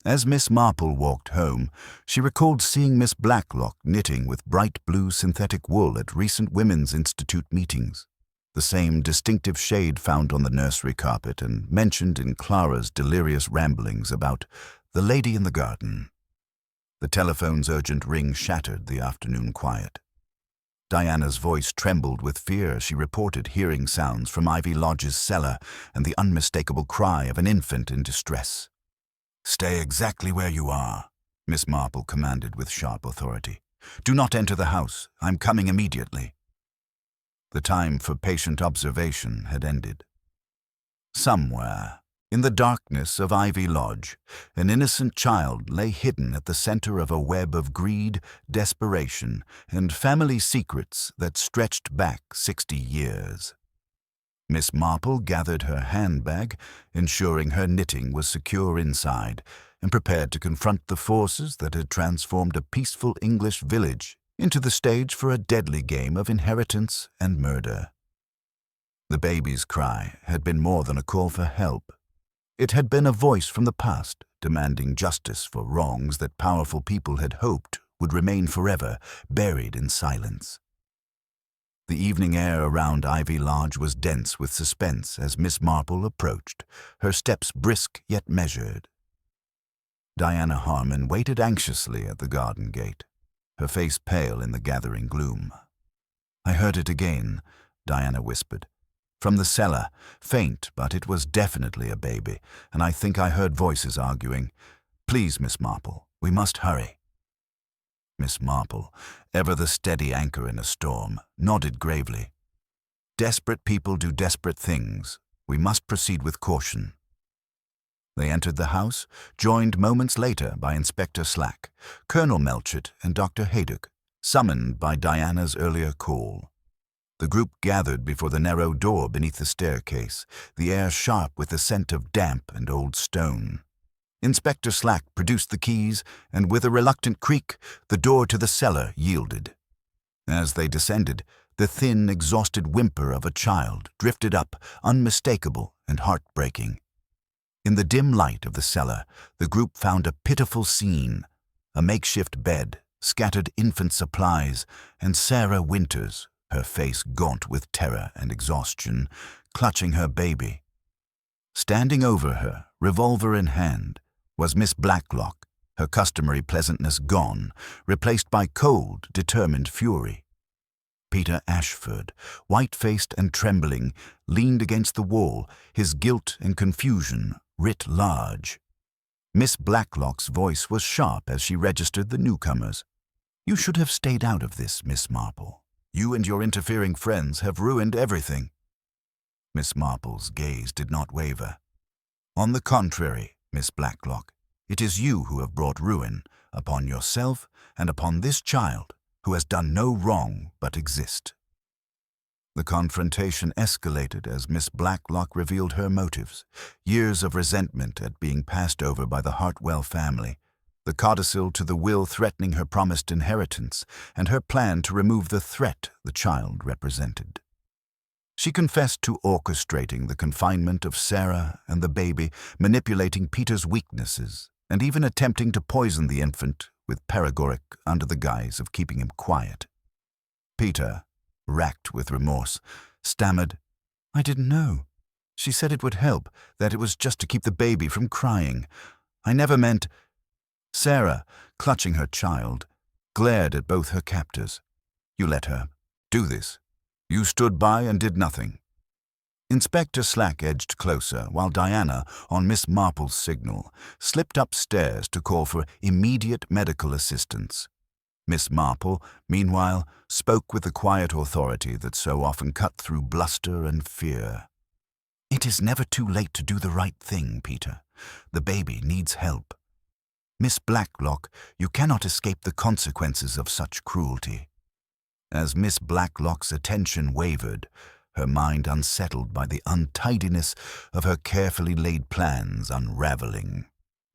As Miss Marple walked home, she recalled seeing Miss Blacklock knitting with bright blue synthetic wool at recent Women's Institute meetings, the same distinctive shade found on the nursery carpet and mentioned in Clara's delirious ramblings about the lady in the garden. The telephone's urgent ring shattered the afternoon quiet. Diana's voice trembled with fear as she reported hearing sounds from Ivy Lodge's cellar and the unmistakable cry of an infant in distress. "Stay exactly where you are," Miss Marple commanded with sharp authority. "Do not enter the house. I'm coming immediately." The time for patient observation had ended. Somewhere, in the darkness of Ivy Lodge, an innocent child lay hidden at the center of a web of greed, desperation, and family secrets that stretched back 60 years. Miss Marple gathered her handbag, ensuring her knitting was secure inside, and prepared to confront the forces that had transformed a peaceful English village into the stage for a deadly game of inheritance and murder. The baby's cry had been more than a call for help. It had been a voice from the past, demanding justice for wrongs that powerful people had hoped would remain forever buried in silence. The evening air around Ivy Lodge was dense with suspense as Miss Marple approached, her steps brisk yet measured. Diana Harmon waited anxiously at the garden gate, her face pale in the gathering gloom. "I heard it again," Diana whispered. "From the cellar, faint, but it was definitely a baby, and I think I heard voices arguing. Please, Miss Marple, we must hurry." Miss Marple, ever the steady anchor in a storm, nodded gravely. "Desperate people do desperate things," We must proceed with caution." They entered the house, joined moments later by Inspector Slack, Colonel Melchett, and Dr. Haydock, summoned by Diana's earlier call. The group gathered before the narrow door beneath the staircase, the air sharp with the scent of damp and old stone. Inspector Slack produced the keys, and with a reluctant creak, the door to the cellar yielded. As they descended, the thin, exhausted whimper of a child drifted up, unmistakable and heartbreaking. In the dim light of the cellar, the group found a pitiful scene: a makeshift bed, scattered infant supplies, and Sarah Winters, her face gaunt with terror and exhaustion, clutching her baby. Standing over her, revolver in hand, was Miss Blacklock, her customary pleasantness gone, replaced by cold, determined fury. Peter Ashford, white-faced and trembling, leaned against the wall, his guilt and confusion writ large. Miss Blacklock's voice was sharp as she registered the newcomers. "You should have stayed out of this, Miss Marple. You and your interfering friends have ruined everything." Miss Marple's gaze did not waver. "On the contrary, Miss Blacklock, it is you who have brought ruin upon yourself and upon this child, who has done no wrong but exist." The confrontation escalated as Miss Blacklock revealed her motives: years of resentment at being passed over by the Hartwell family, the codicil to the will threatening her promised inheritance, and her plan to remove the threat the child represented. She confessed to orchestrating the confinement of Sarah and the baby, manipulating Peter's weaknesses, and even attempting to poison the infant with paregoric under the guise of keeping him quiet. Peter, racked with remorse, stammered, "I didn't know. She said it would help, that it was just to keep the baby from crying. I never meant—" Sarah, clutching her child, glared at both her captors. "You let her do this. You stood by and did nothing." Inspector Slack edged closer, while Diana, on Miss Marple's signal, slipped upstairs to call for immediate medical assistance. Miss Marple, meanwhile, spoke with the quiet authority that so often cut through bluster and fear. "It is never too late to do the right thing, Peter. The baby needs help. Miss Blacklock, you cannot escape the consequences of such cruelty." As Miss Blacklock's attention wavered, her mind unsettled by the untidiness of her carefully laid plans unraveling,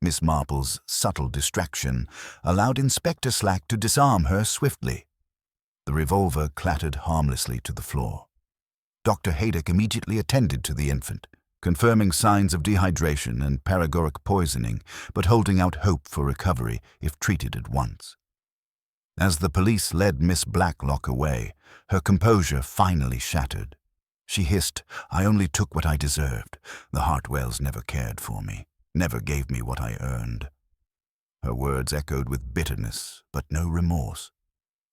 Miss Marple's subtle distraction allowed Inspector Slack to disarm her swiftly. The revolver clattered harmlessly to the floor. Dr. Haydock immediately attended to the infant, confirming signs of dehydration and paregoric poisoning, but holding out hope for recovery if treated at once. As the police led Miss Blacklock away, her composure finally shattered. She hissed, "I only took what I deserved. The Hartwells never cared for me, never gave me what I earned." Her words echoed with bitterness, but no remorse.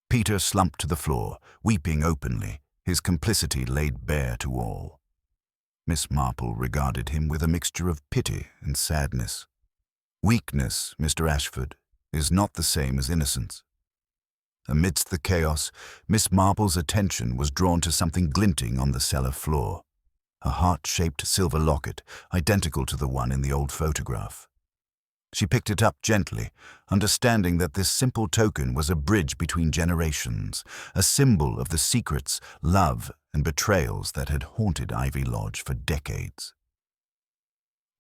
Peter slumped to the floor, weeping openly, his complicity laid bare to all. Miss Marple regarded him with a mixture of pity and sadness. "Weakness, Mr. Ashford, is not the same as innocence." Amidst the chaos, Miss Marple's attention was drawn to something glinting on the cellar floor, a heart-shaped silver locket, identical to the one in the old photograph. She picked it up gently, understanding that this simple token was a bridge between generations, a symbol of the secrets, love, and betrayals that had haunted Ivy Lodge for decades.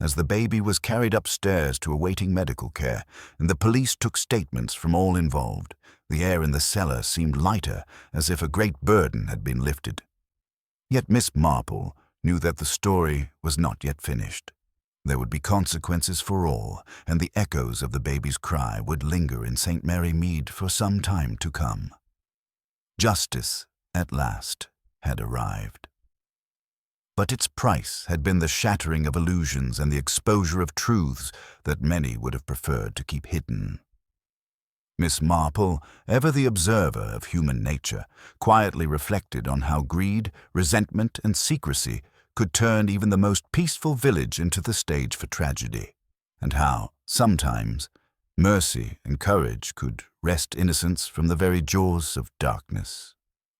As the baby was carried upstairs to awaiting medical care, and the police took statements from all involved, the air in the cellar seemed lighter, as if a great burden had been lifted. Yet Miss Marple knew that the story was not yet finished. There would be consequences for all, and the echoes of the baby's cry would linger in St. Mary Mead for some time to come. Justice, at last, had arrived. But its price had been the shattering of illusions and the exposure of truths that many would have preferred to keep hidden. Miss Marple, ever the observer of human nature, quietly reflected on how greed, resentment, and secrecy could turn even the most peaceful village into the stage for tragedy, and how, sometimes, mercy and courage could wrest innocence from the very jaws of darkness.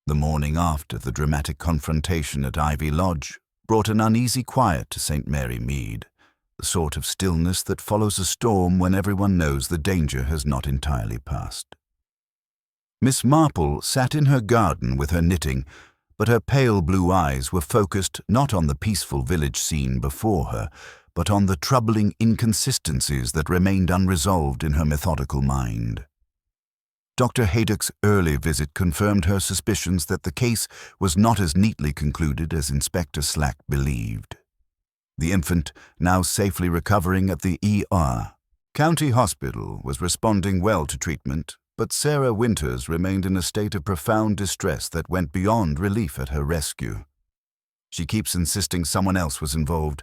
The morning after the dramatic confrontation at Ivy Lodge brought an uneasy quiet to St. Mary Mead, the sort of stillness that follows a storm when everyone knows the danger has not entirely passed. Miss Marple sat in her garden with her knitting, but her pale blue eyes were focused not on the peaceful village scene before her, but on the troubling inconsistencies that remained unresolved in her methodical mind. Dr. Haydock's early visit confirmed her suspicions that the case was not as neatly concluded as Inspector Slack believed. The infant, now safely recovering at the ER. County Hospital, was responding well to treatment, but Sarah Winters remained in a state of profound distress that went beyond relief at her rescue. "She keeps insisting someone else was involved,"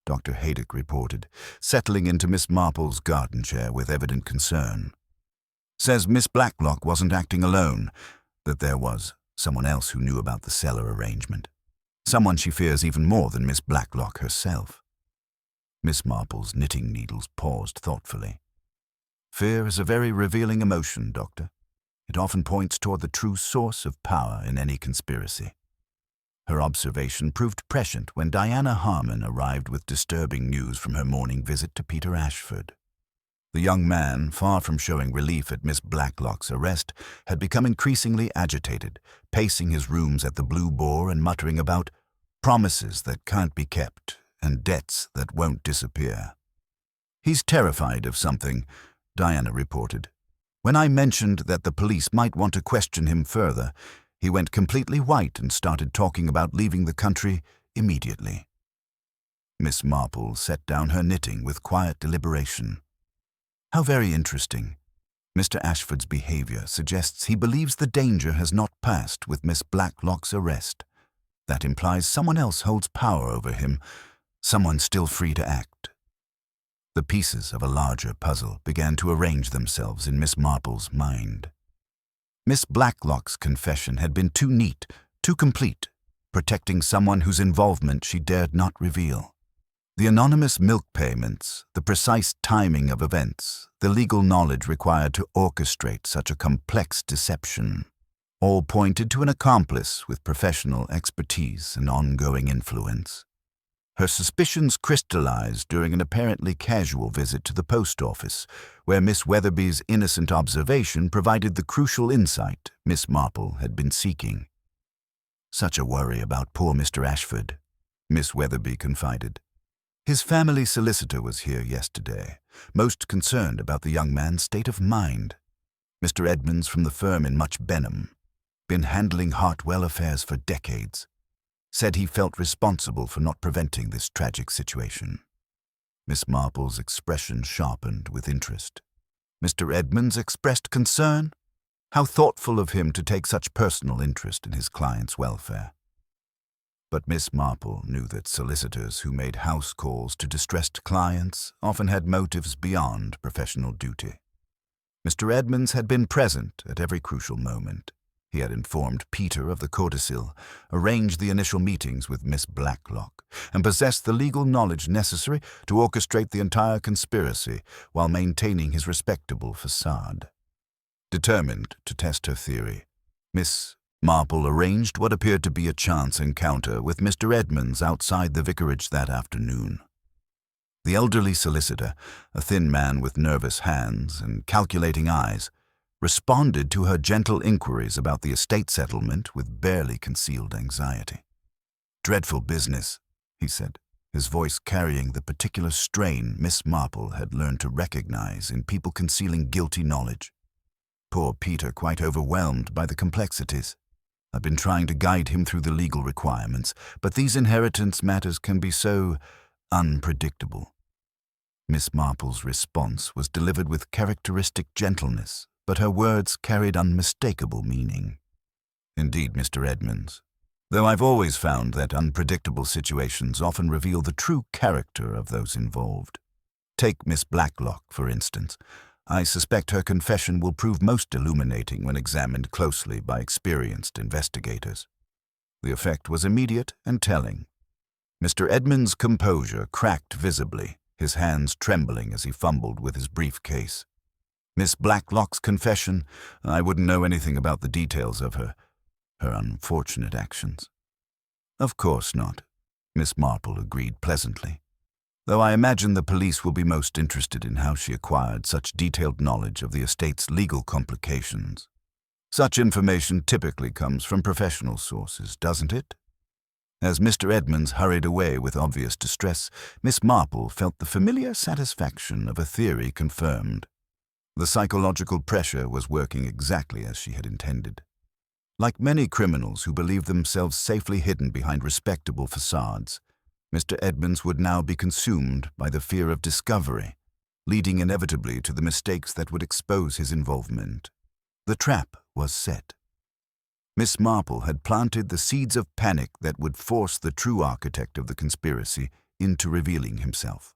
Dr. Haydock reported, settling into Miss Marple's garden chair with evident concern. "Says Miss Blacklock wasn't acting alone, that there was someone else who knew about the cellar arrangement. Someone she fears even more than Miss Blacklock herself." Miss Marple's knitting needles paused thoughtfully. "Fear is a very revealing emotion, Doctor. It often points toward the true source of power in any conspiracy." Her observation proved prescient when Diana Harmon arrived with disturbing news from her morning visit to Peter Ashford. The young man, far from showing relief at Miss Blacklock's arrest, had become increasingly agitated, pacing his rooms at the Blue Boar and muttering about promises that can't be kept and debts that won't disappear. "He's terrified of something," Diana reported. "When I mentioned that the police might want to question him further, he went completely white and started talking about leaving the country immediately." Miss Marple set down her knitting with quiet deliberation. "How very interesting. Mr. Ashford's behavior suggests he believes the danger has not passed with Miss Blacklock's arrest. That implies someone else holds power over him, someone still free to act." The pieces of a larger puzzle began to arrange themselves in Miss Marple's mind. Miss Blacklock's confession had been too neat, too complete, protecting someone whose involvement she dared not reveal. The anonymous milk payments, the precise timing of events, the legal knowledge required to orchestrate such a complex deception, all pointed to an accomplice with professional expertise and ongoing influence. Her suspicions crystallized during an apparently casual visit to the post office, where Miss Weatherby's innocent observation provided the crucial insight Miss Marple had been seeking. "Such a worry about poor Mr. Ashford," Miss Weatherby confided. "His family solicitor was here yesterday, most concerned about the young man's state of mind. Mr. Edmonds from the firm in Much Benham, been handling Hartwell affairs for decades. Said he felt responsible for not preventing this tragic situation." Miss Marple's expression sharpened with interest. "Mr. Edmonds expressed concern? How thoughtful of him to take such personal interest in his client's welfare." But Miss Marple knew that solicitors who made house calls to distressed clients often had motives beyond professional duty. Mr. Edmonds had been present at every crucial moment. He had informed Peter of the codicil, arranged the initial meetings with Miss Blacklock, and possessed the legal knowledge necessary to orchestrate the entire conspiracy while maintaining his respectable facade. Determined to test her theory, Miss Marple arranged what appeared to be a chance encounter with Mr. Edmonds outside the vicarage that afternoon. The elderly solicitor, a thin man with nervous hands and calculating eyes, responded to her gentle inquiries about the estate settlement with barely concealed anxiety. "Dreadful business," he said, his voice carrying the particular strain Miss Marple had learned to recognize in people concealing guilty knowledge. "Poor Peter quite overwhelmed by the complexities. I've been trying to guide him through the legal requirements, but these inheritance matters can be so unpredictable." Miss Marple's response was delivered with characteristic gentleness, but her words carried unmistakable meaning. "Indeed, Mr. Edmonds, though I've always found that unpredictable situations often reveal the true character of those involved. Take Miss Blacklock, for instance. I suspect her confession will prove most illuminating when examined closely by experienced investigators." The effect was immediate and telling. Mr. Edmonds' composure cracked visibly, his hands trembling as he fumbled with his briefcase. Miss Blacklock's confession, I wouldn't know anything about the details of her unfortunate actions. "Of course not," Miss Marple agreed pleasantly, though I imagine the police will be most interested in how she acquired such detailed knowledge of the estate's legal complications. Such information typically comes from professional sources, doesn't it? As Mr. Edmonds hurried away with obvious distress, Miss Marple felt the familiar satisfaction of a theory confirmed. The psychological pressure was working exactly as she had intended. Like many criminals who believed themselves safely hidden behind respectable facades, Mr. Edmonds would now be consumed by the fear of discovery, leading inevitably to the mistakes that would expose his involvement. The trap was set. Miss Marple had planted the seeds of panic that would force the true architect of the conspiracy into revealing himself.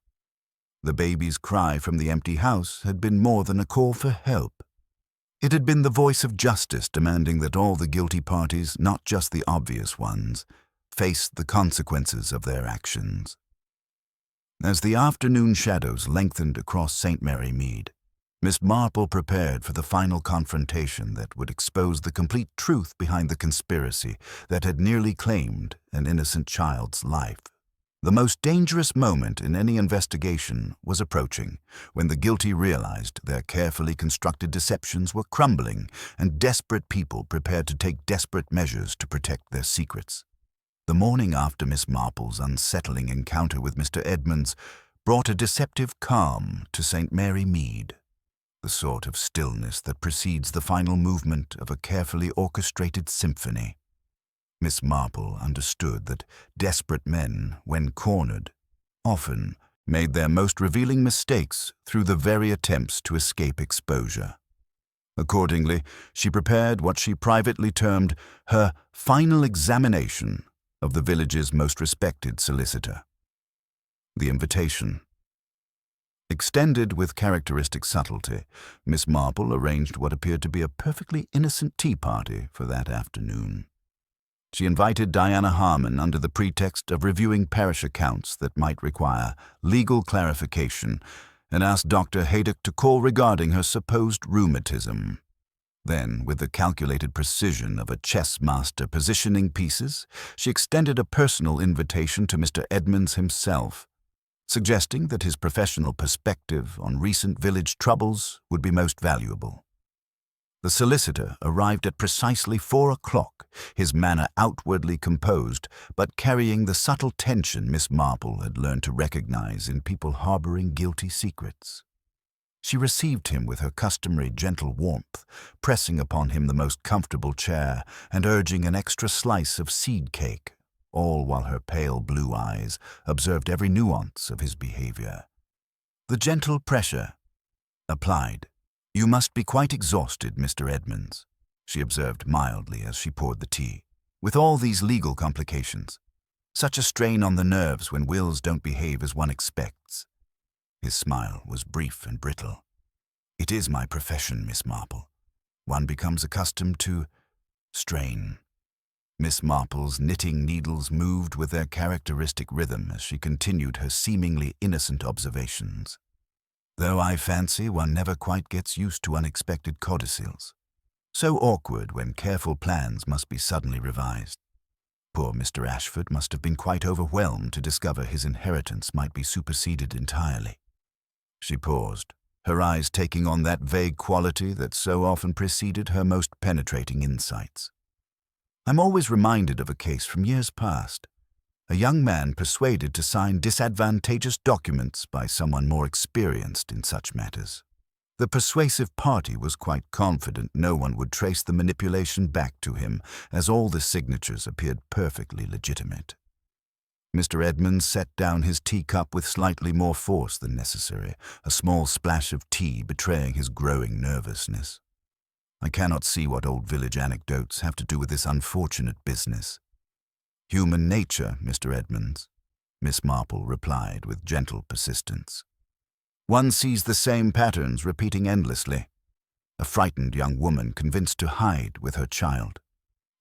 The baby's cry from the empty house had been more than a call for help. It had been the voice of justice demanding that all the guilty parties, not just the obvious ones, face the consequences of their actions. As the afternoon shadows lengthened across St. Mary Mead, Miss Marple prepared for the final confrontation that would expose the complete truth behind the conspiracy that had nearly claimed an innocent child's life. The most dangerous moment in any investigation was approaching, when the guilty realized their carefully constructed deceptions were crumbling and desperate people prepared to take desperate measures to protect their secrets. The morning after Miss Marple's unsettling encounter with Mr. Edmonds brought a deceptive calm to St. Mary Mead, the sort of stillness that precedes the final movement of a carefully orchestrated symphony. Miss Marple understood that desperate men, when cornered, often made their most revealing mistakes through the very attempts to escape exposure. Accordingly, she prepared what she privately termed her final examination of the village's most respected solicitor. The invitation. Extended with characteristic subtlety, Miss Marple arranged what appeared to be a perfectly innocent tea party for that afternoon. She invited Diana Harmon under the pretext of reviewing parish accounts that might require legal clarification and asked Dr. Haydock to call regarding her supposed rheumatism. Then, with the calculated precision of a chess master positioning pieces, she extended a personal invitation to Mr. Edmonds himself, suggesting that his professional perspective on recent village troubles would be most valuable. The solicitor arrived at precisely 4 o'clock, his manner outwardly composed, but carrying the subtle tension Miss Marple had learned to recognize in people harboring guilty secrets. She received him with her customary gentle warmth, pressing upon him the most comfortable chair and urging an extra slice of seed cake, all while her pale blue eyes observed every nuance of his behavior. The gentle pressure applied. "You must be quite exhausted, Mr. Edmonds," she observed mildly as she poured the tea, "with all these legal complications. Such a strain on the nerves when wills don't behave as one expects." His smile was brief and brittle. "It is my profession, Miss Marple. One becomes accustomed to strain." Miss Marple's knitting needles moved with their characteristic rhythm as she continued her seemingly innocent observations. "Though I fancy one never quite gets used to unexpected codicils. So awkward when careful plans must be suddenly revised. Poor Mr. Ashford must have been quite overwhelmed to discover his inheritance might be superseded entirely." She paused, her eyes taking on that vague quality that so often preceded her most penetrating insights. "I'm always reminded of a case from years past. A young man persuaded to sign disadvantageous documents by someone more experienced in such matters. The persuasive party was quite confident no one would trace the manipulation back to him, as all the signatures appeared perfectly legitimate." Mr. Edmonds set down his teacup with slightly more force than necessary, a small splash of tea betraying his growing nervousness. "I cannot see what old village anecdotes have to do with this unfortunate business." "Human nature, Mr. Edmonds," Miss Marple replied with gentle persistence. "One sees the same patterns repeating endlessly. A frightened young woman convinced to hide with her child.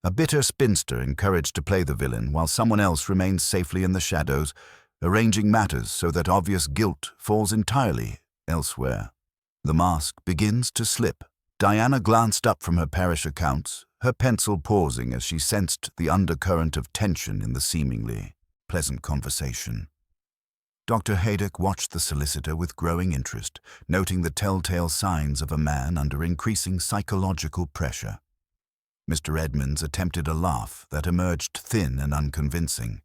A bitter spinster encouraged to play the villain while someone else remains safely in the shadows, arranging matters so that obvious guilt falls entirely elsewhere. The mask begins to slip." Diana glanced up from her parish accounts, her pencil pausing as she sensed the undercurrent of tension in the seemingly pleasant conversation. Dr. Haydock watched the solicitor with growing interest, noting the telltale signs of a man under increasing psychological pressure. Mr. Edmonds attempted a laugh that emerged thin and unconvincing.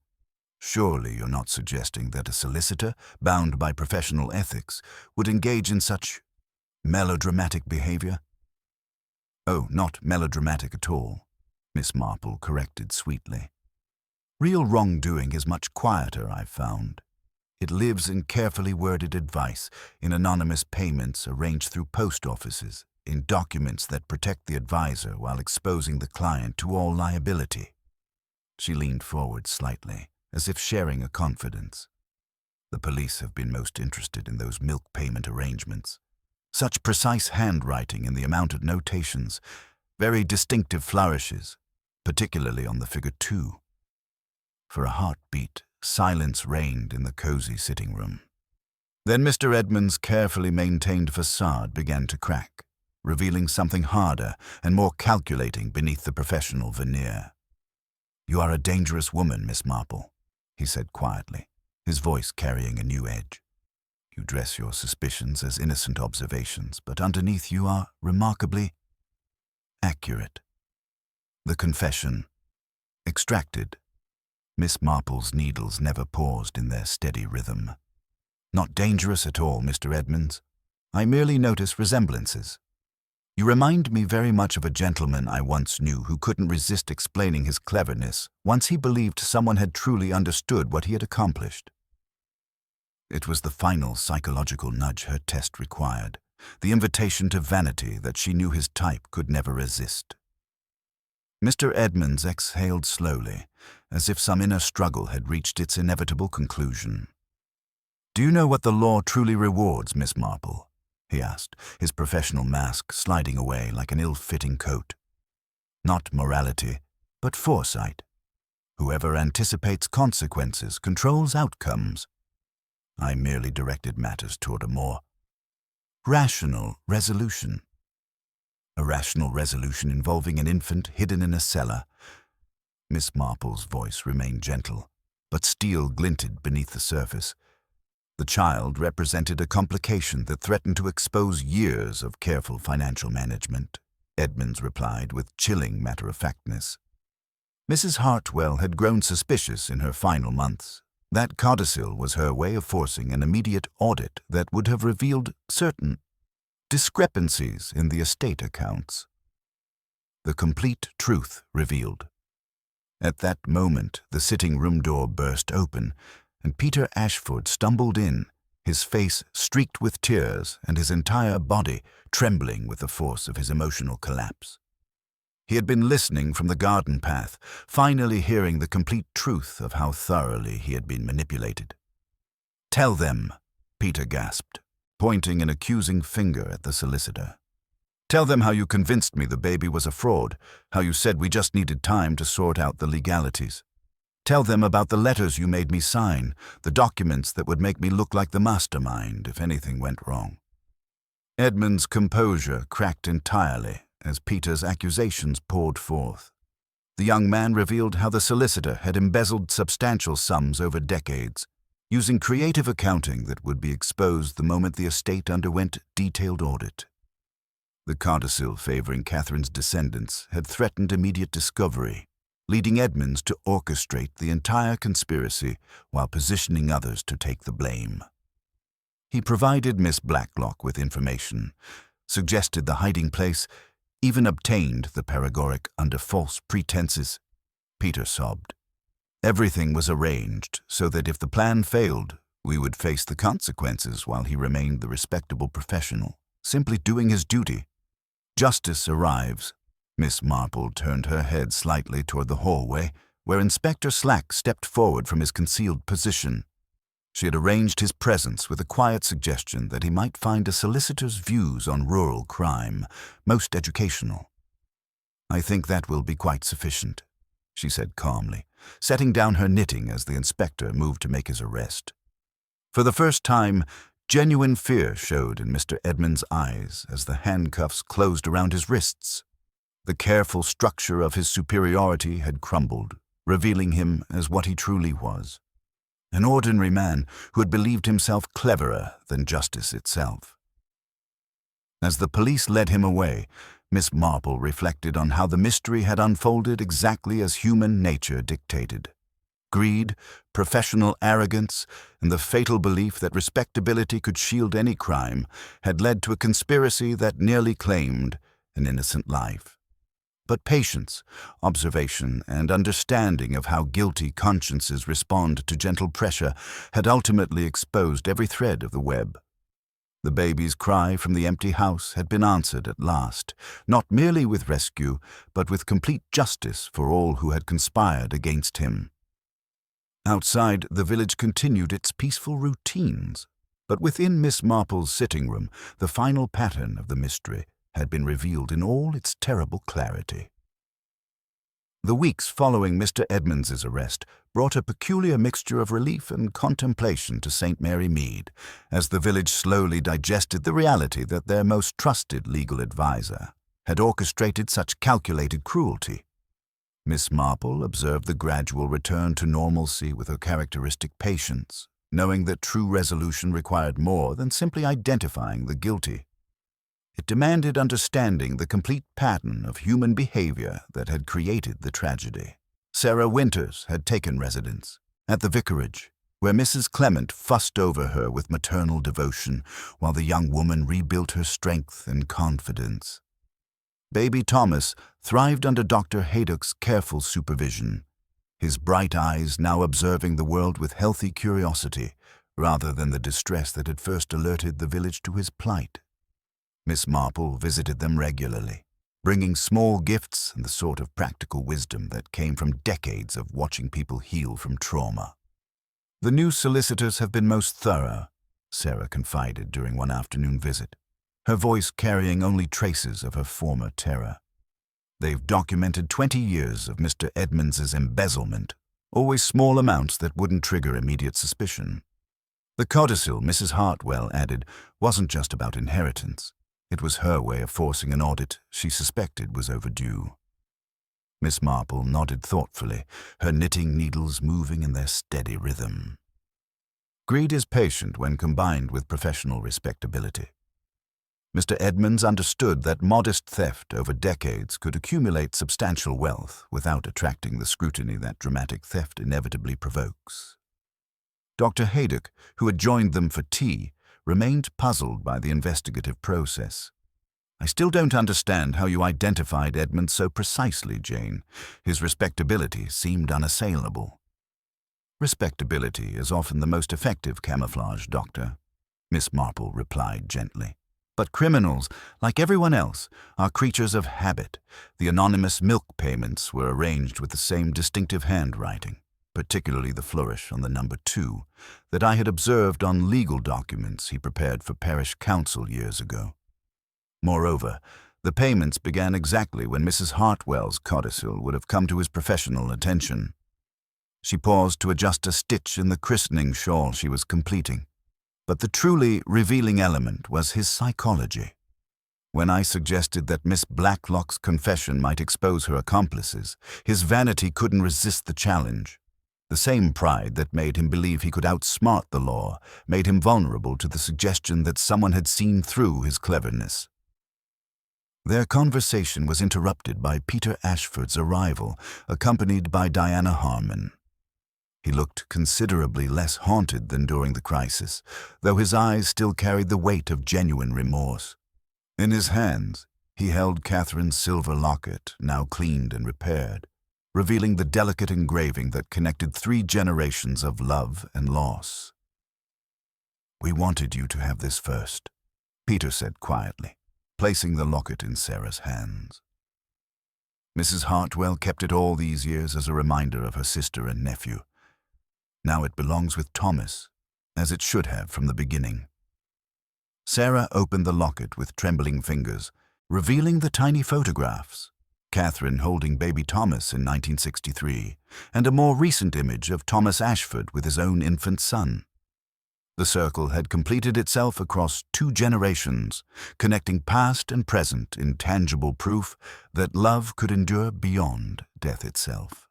"Surely you're not suggesting that a solicitor, bound by professional ethics, would engage in such melodramatic behavior?" "Oh, not melodramatic at all," Miss Marple corrected sweetly. "Real wrongdoing is much quieter, I've found. It lives in carefully worded advice, in anonymous payments arranged through post offices, in documents that protect the advisor while exposing the client to all liability." She leaned forward slightly, as if sharing a confidence. "The police have been most interested in those milk payment arrangements. Such precise handwriting in the amount of notations, very distinctive flourishes, particularly on the figure 2. For a heartbeat, silence reigned in the cozy sitting room. Then Mr. Edmonds' carefully maintained facade began to crack, revealing something harder and more calculating beneath the professional veneer. "You are a dangerous woman, Miss Marple," he said quietly, his voice carrying a new edge. "You dress your suspicions as innocent observations, but underneath you are remarkably accurate." The confession. Extracted. Miss Marple's needles never paused in their steady rhythm. "Not dangerous at all, Mr. Edmonds. I merely notice resemblances. You remind me very much of a gentleman I once knew who couldn't resist explaining his cleverness once he believed someone had truly understood what he had accomplished." It was the final psychological nudge her test required, the invitation to vanity that she knew his type could never resist. Mr. Edmonds exhaled slowly, as if some inner struggle had reached its inevitable conclusion. "Do you know what the law truly rewards, Miss Marple?" he asked, his professional mask sliding away like an ill-fitting coat. "Not morality, but foresight. Whoever anticipates consequences controls outcomes. I merely directed matters toward a more rational resolution." "A rational resolution involving an infant hidden in a cellar." Miss Marple's voice remained gentle, but steel glinted beneath the surface. The child represented a complication that threatened to expose years of careful financial management, Edmonds replied with chilling matter-of-factness. Mrs. Hartwell had grown suspicious in her final months. That codicil was her way of forcing an immediate audit that would have revealed certain discrepancies in the estate accounts. The complete truth revealed. At that moment, the sitting room door burst open, and Peter Ashford stumbled in, his face streaked with tears and his entire body trembling with the force of his emotional collapse. He had been listening from the garden path, finally hearing the complete truth of how thoroughly he had been manipulated. "Tell them," Peter gasped, pointing an accusing finger at the solicitor. "Tell them how you convinced me the baby was a fraud, how you said we just needed time to sort out the legalities. Tell them about the letters you made me sign, the documents that would make me look like the mastermind if anything went wrong." Edmund's composure cracked entirely as Peter's accusations poured forth. The young man revealed how the solicitor had embezzled substantial sums over decades, using creative accounting that would be exposed the moment the estate underwent detailed audit. The codicil favoring Catherine's descendants had threatened immediate discovery, leading Edmonds to orchestrate the entire conspiracy while positioning others to take the blame. He provided Miss Blacklock with information, suggested the hiding place, even obtained the paregoric under false pretenses. Peter sobbed. Everything was arranged so that if the plan failed, we would face the consequences while he remained the respectable professional, simply doing his duty. Justice arrives. Miss Marple turned her head slightly toward the hallway, where Inspector Slack stepped forward from his concealed position. She had arranged his presence with a quiet suggestion that he might find a solicitor's views on rural crime most educational. "I think that will be quite sufficient," she said calmly, setting down her knitting as the inspector moved to make his arrest. For the first time, genuine fear showed in Mr. Edmonds' eyes as the handcuffs closed around his wrists. The careful structure of his superiority had crumbled, revealing him as what he truly was, an ordinary man who had believed himself cleverer than justice itself. As the police led him away, Miss Marple reflected on how the mystery had unfolded exactly as human nature dictated. Greed, professional arrogance, and the fatal belief that respectability could shield any crime had led to a conspiracy that nearly claimed an innocent life. But patience, observation, and understanding of how guilty consciences respond to gentle pressure had ultimately exposed every thread of the web. The baby's cry from the empty house had been answered at last, not merely with rescue, but with complete justice for all who had conspired against him. Outside, the village continued its peaceful routines, but within Miss Marple's sitting room, the final pattern of the mystery had been revealed in all its terrible clarity. The weeks following Mr. Edmonds's arrest brought a peculiar mixture of relief and contemplation to St. Mary Mead, as the village slowly digested the reality that their most trusted legal adviser had orchestrated such calculated cruelty. Miss Marple observed the gradual return to normalcy with her characteristic patience, knowing that true resolution required more than simply identifying the guilty. It demanded understanding the complete pattern of human behavior that had created the tragedy. Sarah Winters had taken residence at the vicarage, where Mrs. Clement fussed over her with maternal devotion, while the young woman rebuilt her strength and confidence. Baby Thomas thrived under Dr. Haydock's careful supervision, his bright eyes now observing the world with healthy curiosity, rather than the distress that had first alerted the village to his plight. Miss Marple visited them regularly, bringing small gifts and the sort of practical wisdom that came from decades of watching people heal from trauma. "The new solicitors have been most thorough," Sarah confided during one afternoon visit, her voice carrying only traces of her former terror. "They've documented 20 years of Mr. Edmonds's embezzlement, always small amounts that wouldn't trigger immediate suspicion. The codicil," Mrs. Hartwell added, "wasn't just about inheritance. It was her way of forcing an audit she suspected was overdue." Miss Marple nodded thoughtfully, her knitting needles moving in their steady rhythm. Greed is patient when combined with professional respectability. Mr. Edmonds understood that modest theft over decades could accumulate substantial wealth without attracting the scrutiny that dramatic theft inevitably provokes. Dr. Haydock, who had joined them for tea, remained puzzled by the investigative process. "I still don't understand how you identified Edmonds so precisely, Jane. His respectability seemed unassailable." "Respectability is often the most effective camouflage, Doctor," Miss Marple replied gently. "But criminals, like everyone else, are creatures of habit. The anonymous milk payments were arranged with the same distinctive handwriting, particularly the flourish on the number 2, that I had observed on legal documents he prepared for parish council years ago. Moreover, the payments began exactly when Mrs. Hartwell's codicil would have come to his professional attention." She paused to adjust a stitch in the christening shawl she was completing. But the truly revealing element was his psychology. When I suggested that Miss Blacklock's confession might expose her accomplices, his vanity couldn't resist the challenge. The same pride that made him believe he could outsmart the law made him vulnerable to the suggestion that someone had seen through his cleverness. Their conversation was interrupted by Peter Ashford's arrival, accompanied by Diana Harmon. He looked considerably less haunted than during the crisis, though his eyes still carried the weight of genuine remorse. In his hands, he held Catherine's silver locket, now cleaned and repaired, revealing the delicate engraving that connected 3 generations of love and loss. "We wanted you to have this first," Peter said quietly, placing the locket in Sarah's hands. "Mrs. Hartwell kept it all these years as a reminder of her sister and nephew. Now it belongs with Thomas, as it should have from the beginning." Sarah opened the locket with trembling fingers, revealing the tiny photographs, Catherine holding baby Thomas in 1963, and a more recent image of Thomas Ashford with his own infant son. The circle had completed itself across 2 generations, connecting past and present in tangible proof that love could endure beyond death itself.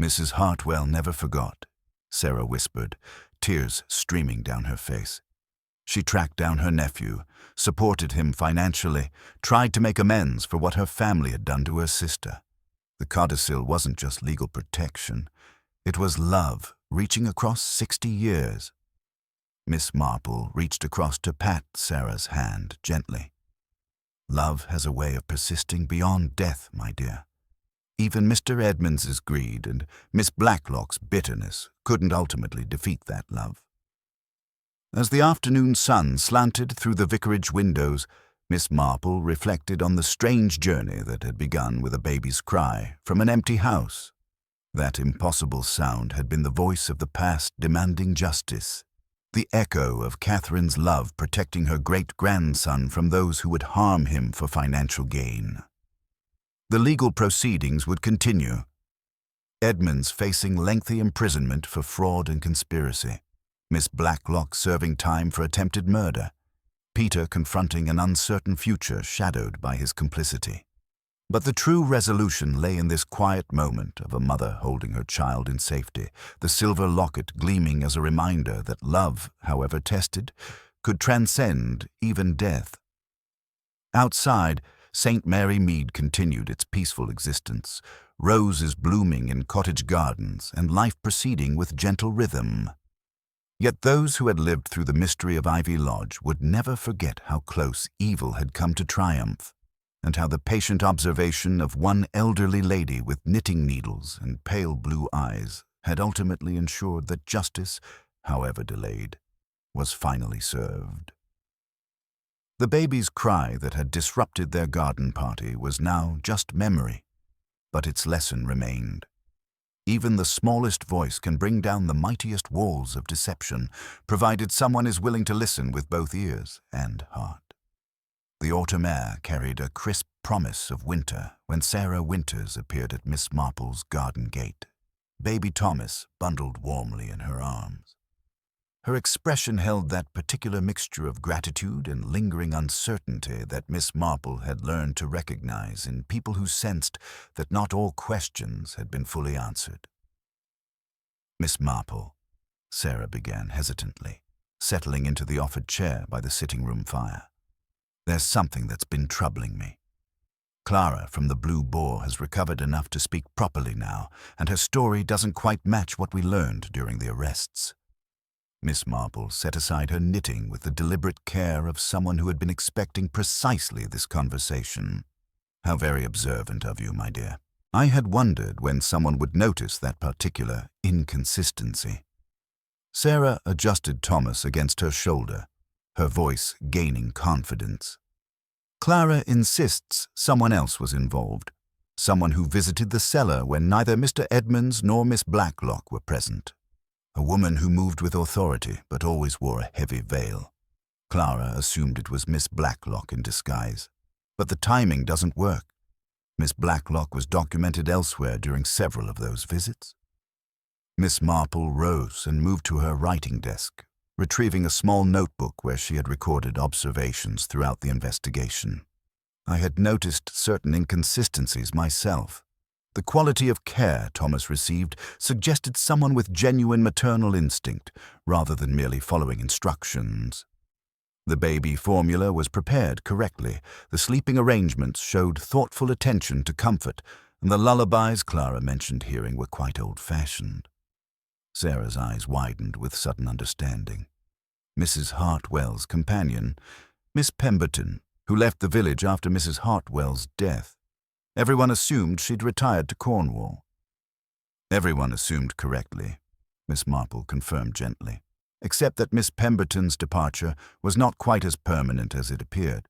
"Mrs. Hartwell never forgot," Sarah whispered, tears streaming down her face. She tracked down her nephew, supported him financially, tried to make amends for what her family had done to her sister. The codicil wasn't just legal protection. It was love reaching across 60 years. Miss Marple reached across to pat Sarah's hand gently. Love has a way of persisting beyond death, my dear. Even Mr. Edmonds's greed and Miss Blacklock's bitterness couldn't ultimately defeat that love. As the afternoon sun slanted through the vicarage windows, Miss Marple reflected on the strange journey that had begun with a baby's cry from an empty house. That impossible sound had been the voice of the past demanding justice, the echo of Catherine's love protecting her great-grandson from those who would harm him for financial gain. The legal proceedings would continue. Edmonds facing lengthy imprisonment for fraud and conspiracy, Miss Blacklock serving time for attempted murder, Peter confronting an uncertain future shadowed by his complicity. But the true resolution lay in this quiet moment of a mother holding her child in safety, the silver locket gleaming as a reminder that love, however tested, could transcend even death. Outside, St. Mary Mead continued its peaceful existence, roses blooming in cottage gardens and life proceeding with gentle rhythm. Yet those who had lived through the mystery of Ivy Lodge would never forget how close evil had come to triumph, and how the patient observation of one elderly lady with knitting needles and pale blue eyes had ultimately ensured that justice, however delayed, was finally served. The baby's cry that had disrupted their garden party was now just memory, but its lesson remained. Even the smallest voice can bring down the mightiest walls of deception, provided someone is willing to listen with both ears and heart. The autumn air carried a crisp promise of winter when Sarah Winters appeared at Miss Marple's garden gate, baby Thomas bundled warmly in her arms. Her expression held that particular mixture of gratitude and lingering uncertainty that Miss Marple had learned to recognize in people who sensed that not all questions had been fully answered. "Miss Marple," Sarah began hesitantly, settling into the offered chair by the sitting-room fire. "There's something that's been troubling me. Clara from the Blue Boar has recovered enough to speak properly now, and her story doesn't quite match what we learned during the arrests." Miss Marple set aside her knitting with the deliberate care of someone who had been expecting precisely this conversation. "How very observant of you, my dear. I had wondered when someone would notice that particular inconsistency." Sarah adjusted Thomas against her shoulder, her voice gaining confidence. "Clara insists someone else was involved, someone who visited the cellar when neither Mr. Edmonds nor Miss Blacklock were present. A woman who moved with authority but always wore a heavy veil. Clara assumed it was Miss Blacklock in disguise. But the timing doesn't work. Miss Blacklock was documented elsewhere during several of those visits." Miss Marple rose and moved to her writing desk, retrieving a small notebook where she had recorded observations throughout the investigation. "I had noticed certain inconsistencies myself. The quality of care Thomas received suggested someone with genuine maternal instinct, rather than merely following instructions. The baby formula was prepared correctly, the sleeping arrangements showed thoughtful attention to comfort, and the lullabies Clara mentioned hearing were quite old-fashioned." Sarah's eyes widened with sudden understanding. Mrs. Hartwell's companion, Miss Pemberton, who left the village after Mrs. Hartwell's death. Everyone assumed she'd retired to Cornwall. "Everyone assumed correctly," Miss Marple confirmed gently, except that Miss Pemberton's departure was not quite as permanent as it appeared.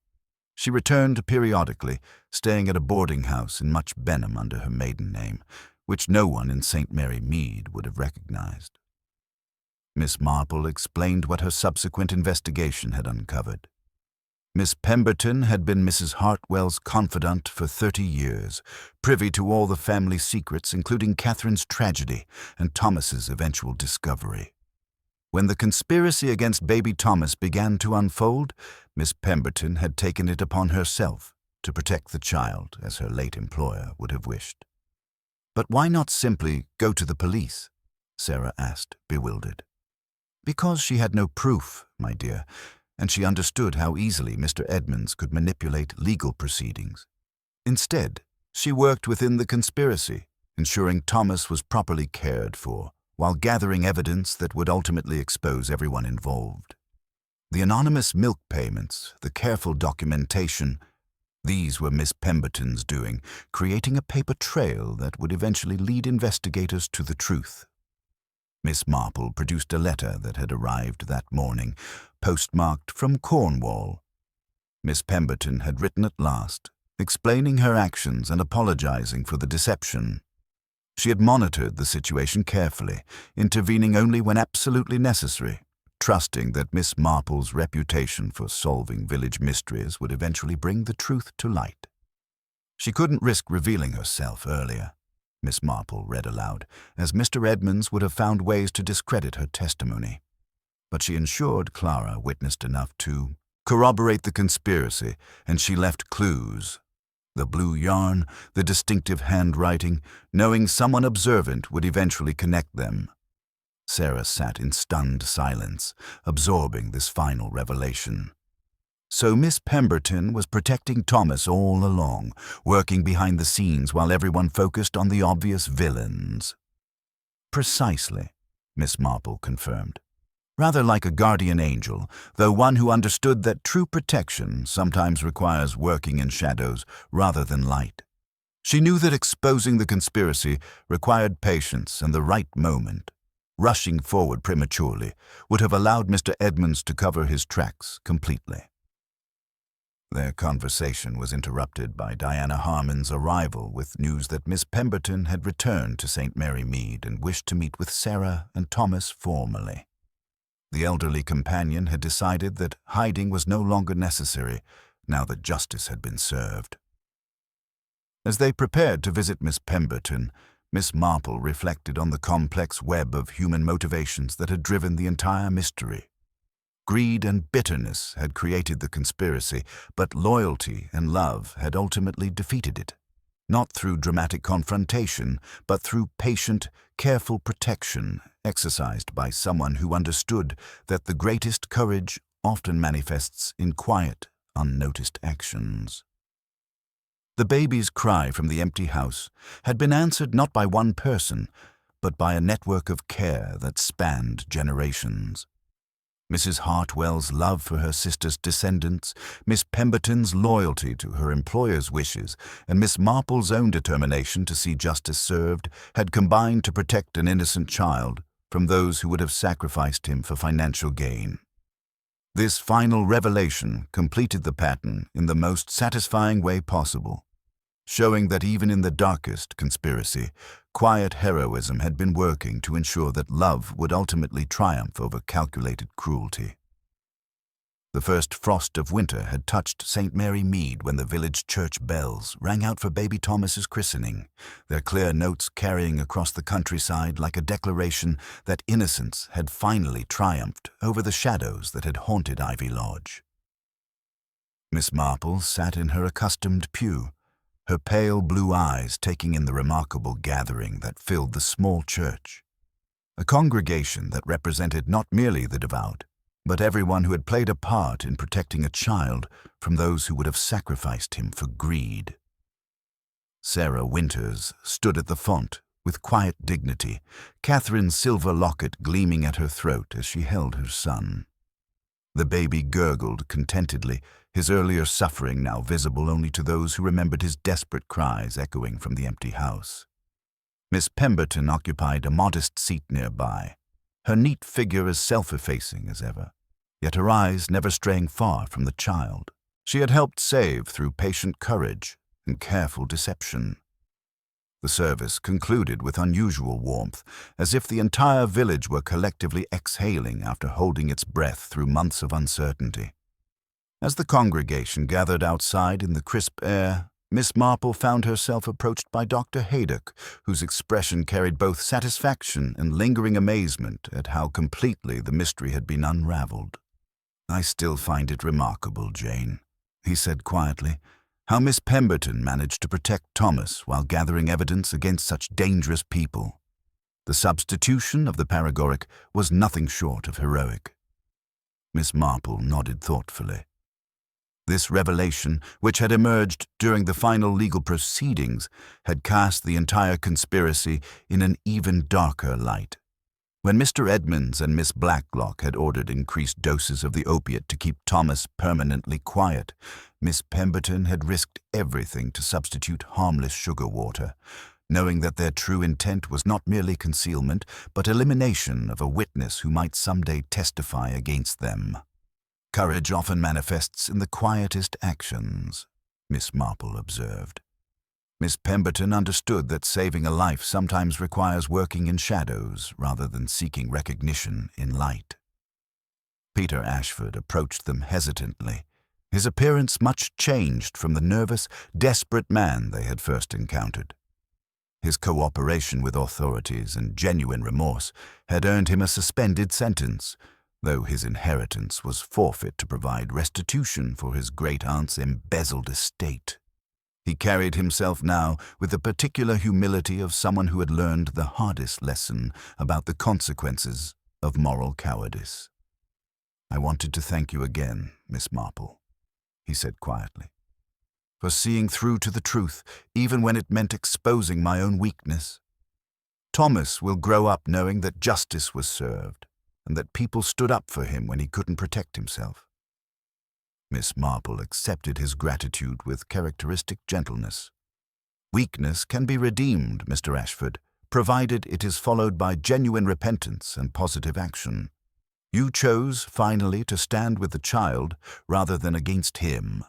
She returned periodically, staying at a boarding house in Much Benham under her maiden name, which no one in St. Mary Mead would have recognized. Miss Marple explained what her subsequent investigation had uncovered. Miss Pemberton had been Mrs. Hartwell's confidant for 30 years, privy to all the family secrets, including Catherine's tragedy and Thomas's eventual discovery. When the conspiracy against baby Thomas began to unfold, Miss Pemberton had taken it upon herself to protect the child, as her late employer would have wished. But why not simply go to the police? Sarah asked, bewildered. Because she had no proof, my dear, and she understood how easily Mr. Edmonds could manipulate legal proceedings. Instead, she worked within the conspiracy, ensuring Thomas was properly cared for, while gathering evidence that would ultimately expose everyone involved. The anonymous milk payments, the careful documentation, these were Miss Pemberton's doing, creating a paper trail that would eventually lead investigators to the truth. Miss Marple produced a letter that had arrived that morning, postmarked from Cornwall. Miss Pemberton had written at last, explaining her actions and apologizing for the deception. She had monitored the situation carefully, intervening only when absolutely necessary, trusting that Miss Marple's reputation for solving village mysteries would eventually bring the truth to light. She couldn't risk revealing herself earlier, Miss Marple read aloud, as Mr. Edmonds would have found ways to discredit her testimony. But she ensured Clara witnessed enough to corroborate the conspiracy, and she left clues. The blue yarn, the distinctive handwriting, knowing someone observant would eventually connect them. Sarah sat in stunned silence, absorbing this final revelation. So Miss Pemberton was protecting Thomas all along, working behind the scenes while everyone focused on the obvious villains. Precisely, Miss Marple confirmed. Rather like a guardian angel, though one who understood that true protection sometimes requires working in shadows rather than light. She knew that exposing the conspiracy required patience and the right moment. Rushing forward prematurely would have allowed Mr. Edmonds to cover his tracks completely. Their conversation was interrupted by Diana Harmon's arrival with news that Miss Pemberton had returned to St. Mary Mead and wished to meet with Sarah and Thomas formally. The elderly companion had decided that hiding was no longer necessary now that justice had been served. As they prepared to visit Miss Pemberton, Miss Marple reflected on the complex web of human motivations that had driven the entire mystery. Greed and bitterness had created the conspiracy, but loyalty and love had ultimately defeated it. Not through dramatic confrontation, but through patient, careful protection exercised by someone who understood that the greatest courage often manifests in quiet, unnoticed actions. The baby's cry from the empty house had been answered not by one person, but by a network of care that spanned generations. Mrs. Hartwell's love for her sister's descendants, Miss Pemberton's loyalty to her employer's wishes, and Miss Marple's own determination to see justice served had combined to protect an innocent child from those who would have sacrificed him for financial gain. This final revelation completed the pattern in the most satisfying way possible, showing that even in the darkest conspiracy, quiet heroism had been working to ensure that love would ultimately triumph over calculated cruelty. The first frost of winter had touched St. Mary Mead when the village church bells rang out for baby Thomas's christening, their clear notes carrying across the countryside like a declaration that innocence had finally triumphed over the shadows that had haunted Ivy Lodge. Miss Marple sat in her accustomed pew, her pale blue eyes taking in the remarkable gathering that filled the small church, a congregation that represented not merely the devout, but everyone who had played a part in protecting a child from those who would have sacrificed him for greed. Sarah Winters stood at the font with quiet dignity, Catherine's silver locket gleaming at her throat as she held her son. The baby gurgled contentedly, his earlier suffering now visible only to those who remembered his desperate cries echoing from the empty house. Miss Pemberton occupied a modest seat nearby, her neat figure as self-effacing as ever, yet her eyes never straying far from the child. She had helped save through patient courage and careful deception. The service concluded with unusual warmth, as if the entire village were collectively exhaling after holding its breath through months of uncertainty. As the congregation gathered outside in the crisp air, Miss Marple found herself approached by Dr. Haydock, whose expression carried both satisfaction and lingering amazement at how completely the mystery had been unraveled. "I still find it remarkable, Jane," he said quietly, "how Miss Pemberton managed to protect Thomas while gathering evidence against such dangerous people. The substitution of the paregoric was nothing short of heroic. Miss Marple nodded thoughtfully. This revelation, which had emerged during the final legal proceedings, had cast the entire conspiracy in an even darker light. When Mr. Edmonds and Miss Blacklock had ordered increased doses of the opiate to keep Thomas permanently quiet, Miss Pemberton had risked everything to substitute harmless sugar water, knowing that their true intent was not merely concealment, but elimination of a witness who might someday testify against them. Courage often manifests in the quietest actions, Miss Marple observed. Miss Pemberton understood that saving a life sometimes requires working in shadows rather than seeking recognition in light. Peter Ashford approached them hesitantly, his appearance much changed from the nervous, desperate man they had first encountered. His cooperation with authorities and genuine remorse had earned him a suspended sentence, though his inheritance was forfeit to provide restitution for his great-aunt's embezzled estate. He carried himself now with the particular humility of someone who had learned the hardest lesson about the consequences of moral cowardice. "I wanted to thank you again, Miss Marple," he said quietly, "for seeing through to the truth, even when it meant exposing my own weakness. Thomas will grow up knowing that justice was served, and that people stood up for him when he couldn't protect himself." Miss Marple accepted his gratitude with characteristic gentleness. "Weakness can be redeemed, Mr. Ashford, provided it is followed by genuine repentance and positive action. You chose, finally, to stand with the child rather than against him."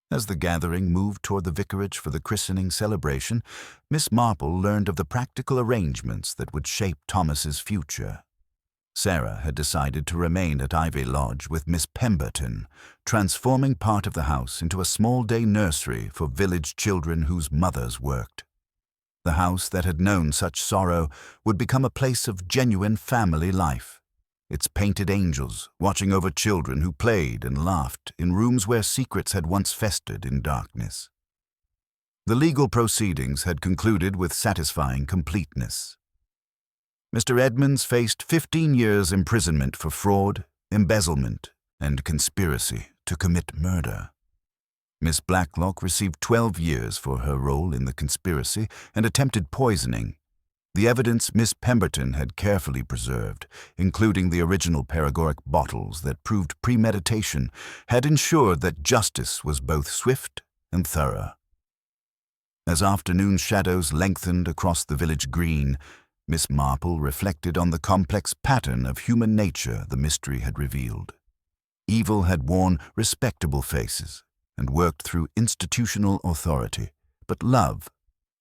As the gathering moved toward the vicarage for the christening celebration, Miss Marple learned of the practical arrangements that would shape Thomas's future. Sarah had decided to remain at Ivy Lodge with Miss Pemberton, transforming part of the house into a small day nursery for village children whose mothers worked. The house that had known such sorrow would become a place of genuine family life, its painted angels watching over children who played and laughed in rooms where secrets had once festered in darkness. The legal proceedings had concluded with satisfying completeness. Mr. Edmonds faced 15 years' imprisonment for fraud, embezzlement, and conspiracy to commit murder. Miss Blacklock received 12 years for her role in the conspiracy and attempted poisoning. The evidence Miss Pemberton had carefully preserved, including the original paregoric bottles that proved premeditation, had ensured that justice was both swift and thorough. As afternoon shadows lengthened across the village green, Miss Marple reflected on the complex pattern of human nature the mystery had revealed. Evil had worn respectable faces and worked through institutional authority, but love,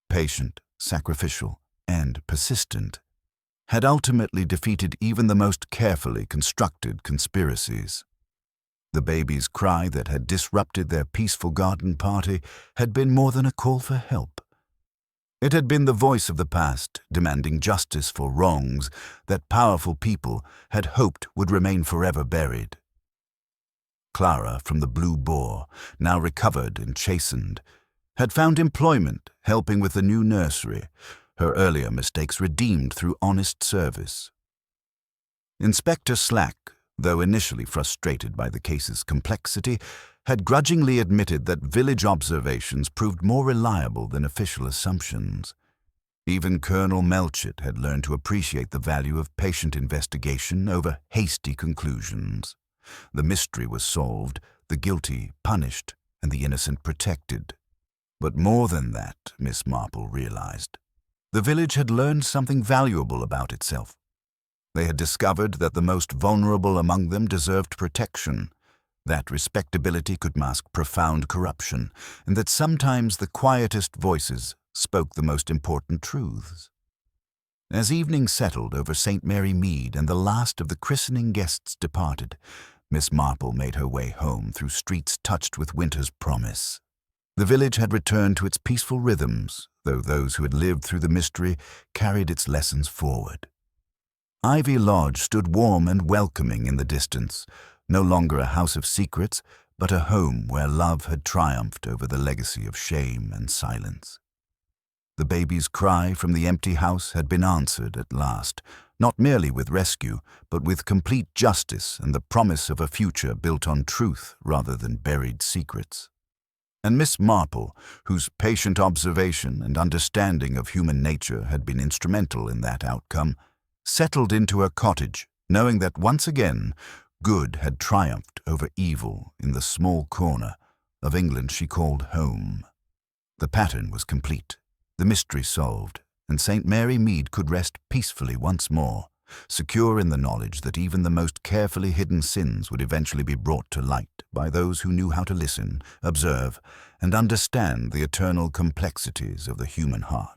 patient, sacrificial, and persistent, had ultimately defeated even the most carefully constructed conspiracies. The baby's cry that had disrupted their peaceful garden party had been more than a call for help. It had been the voice of the past, demanding justice for wrongs that powerful people had hoped would remain forever buried. Clara from the Blue Boar, now recovered and chastened, had found employment helping with the new nursery, her earlier mistakes redeemed through honest service. Inspector Slack, though initially frustrated by the case's complexity, had grudgingly admitted that village observations proved more reliable than official assumptions. Even Colonel Melchett had learned to appreciate the value of patient investigation over hasty conclusions. The mystery was solved, the guilty punished, and the innocent protected. But more than that, Miss Marple realized. The village had learned something valuable about itself. They had discovered that the most vulnerable among them deserved protection, that respectability could mask profound corruption, and that sometimes the quietest voices spoke the most important truths. As evening settled over St. Mary Mead and the last of the christening guests departed, Miss Marple made her way home through streets touched with winter's promise. The village had returned to its peaceful rhythms, though those who had lived through the mystery carried its lessons forward. Ivy Lodge stood warm and welcoming in the distance, no longer a house of secrets, but a home where love had triumphed over the legacy of shame and silence. The baby's cry from the empty house had been answered at last, not merely with rescue, but with complete justice and the promise of a future built on truth rather than buried secrets. And Miss Marple, whose patient observation and understanding of human nature had been instrumental in that outcome, settled into her cottage, knowing that once again good had triumphed over evil in the small corner of England she called home. The pattern was complete, the mystery solved, and St. Mary Mead could rest peacefully once more, secure in the knowledge that even the most carefully hidden sins would eventually be brought to light by those who knew how to listen, observe, and understand the eternal complexities of the human heart.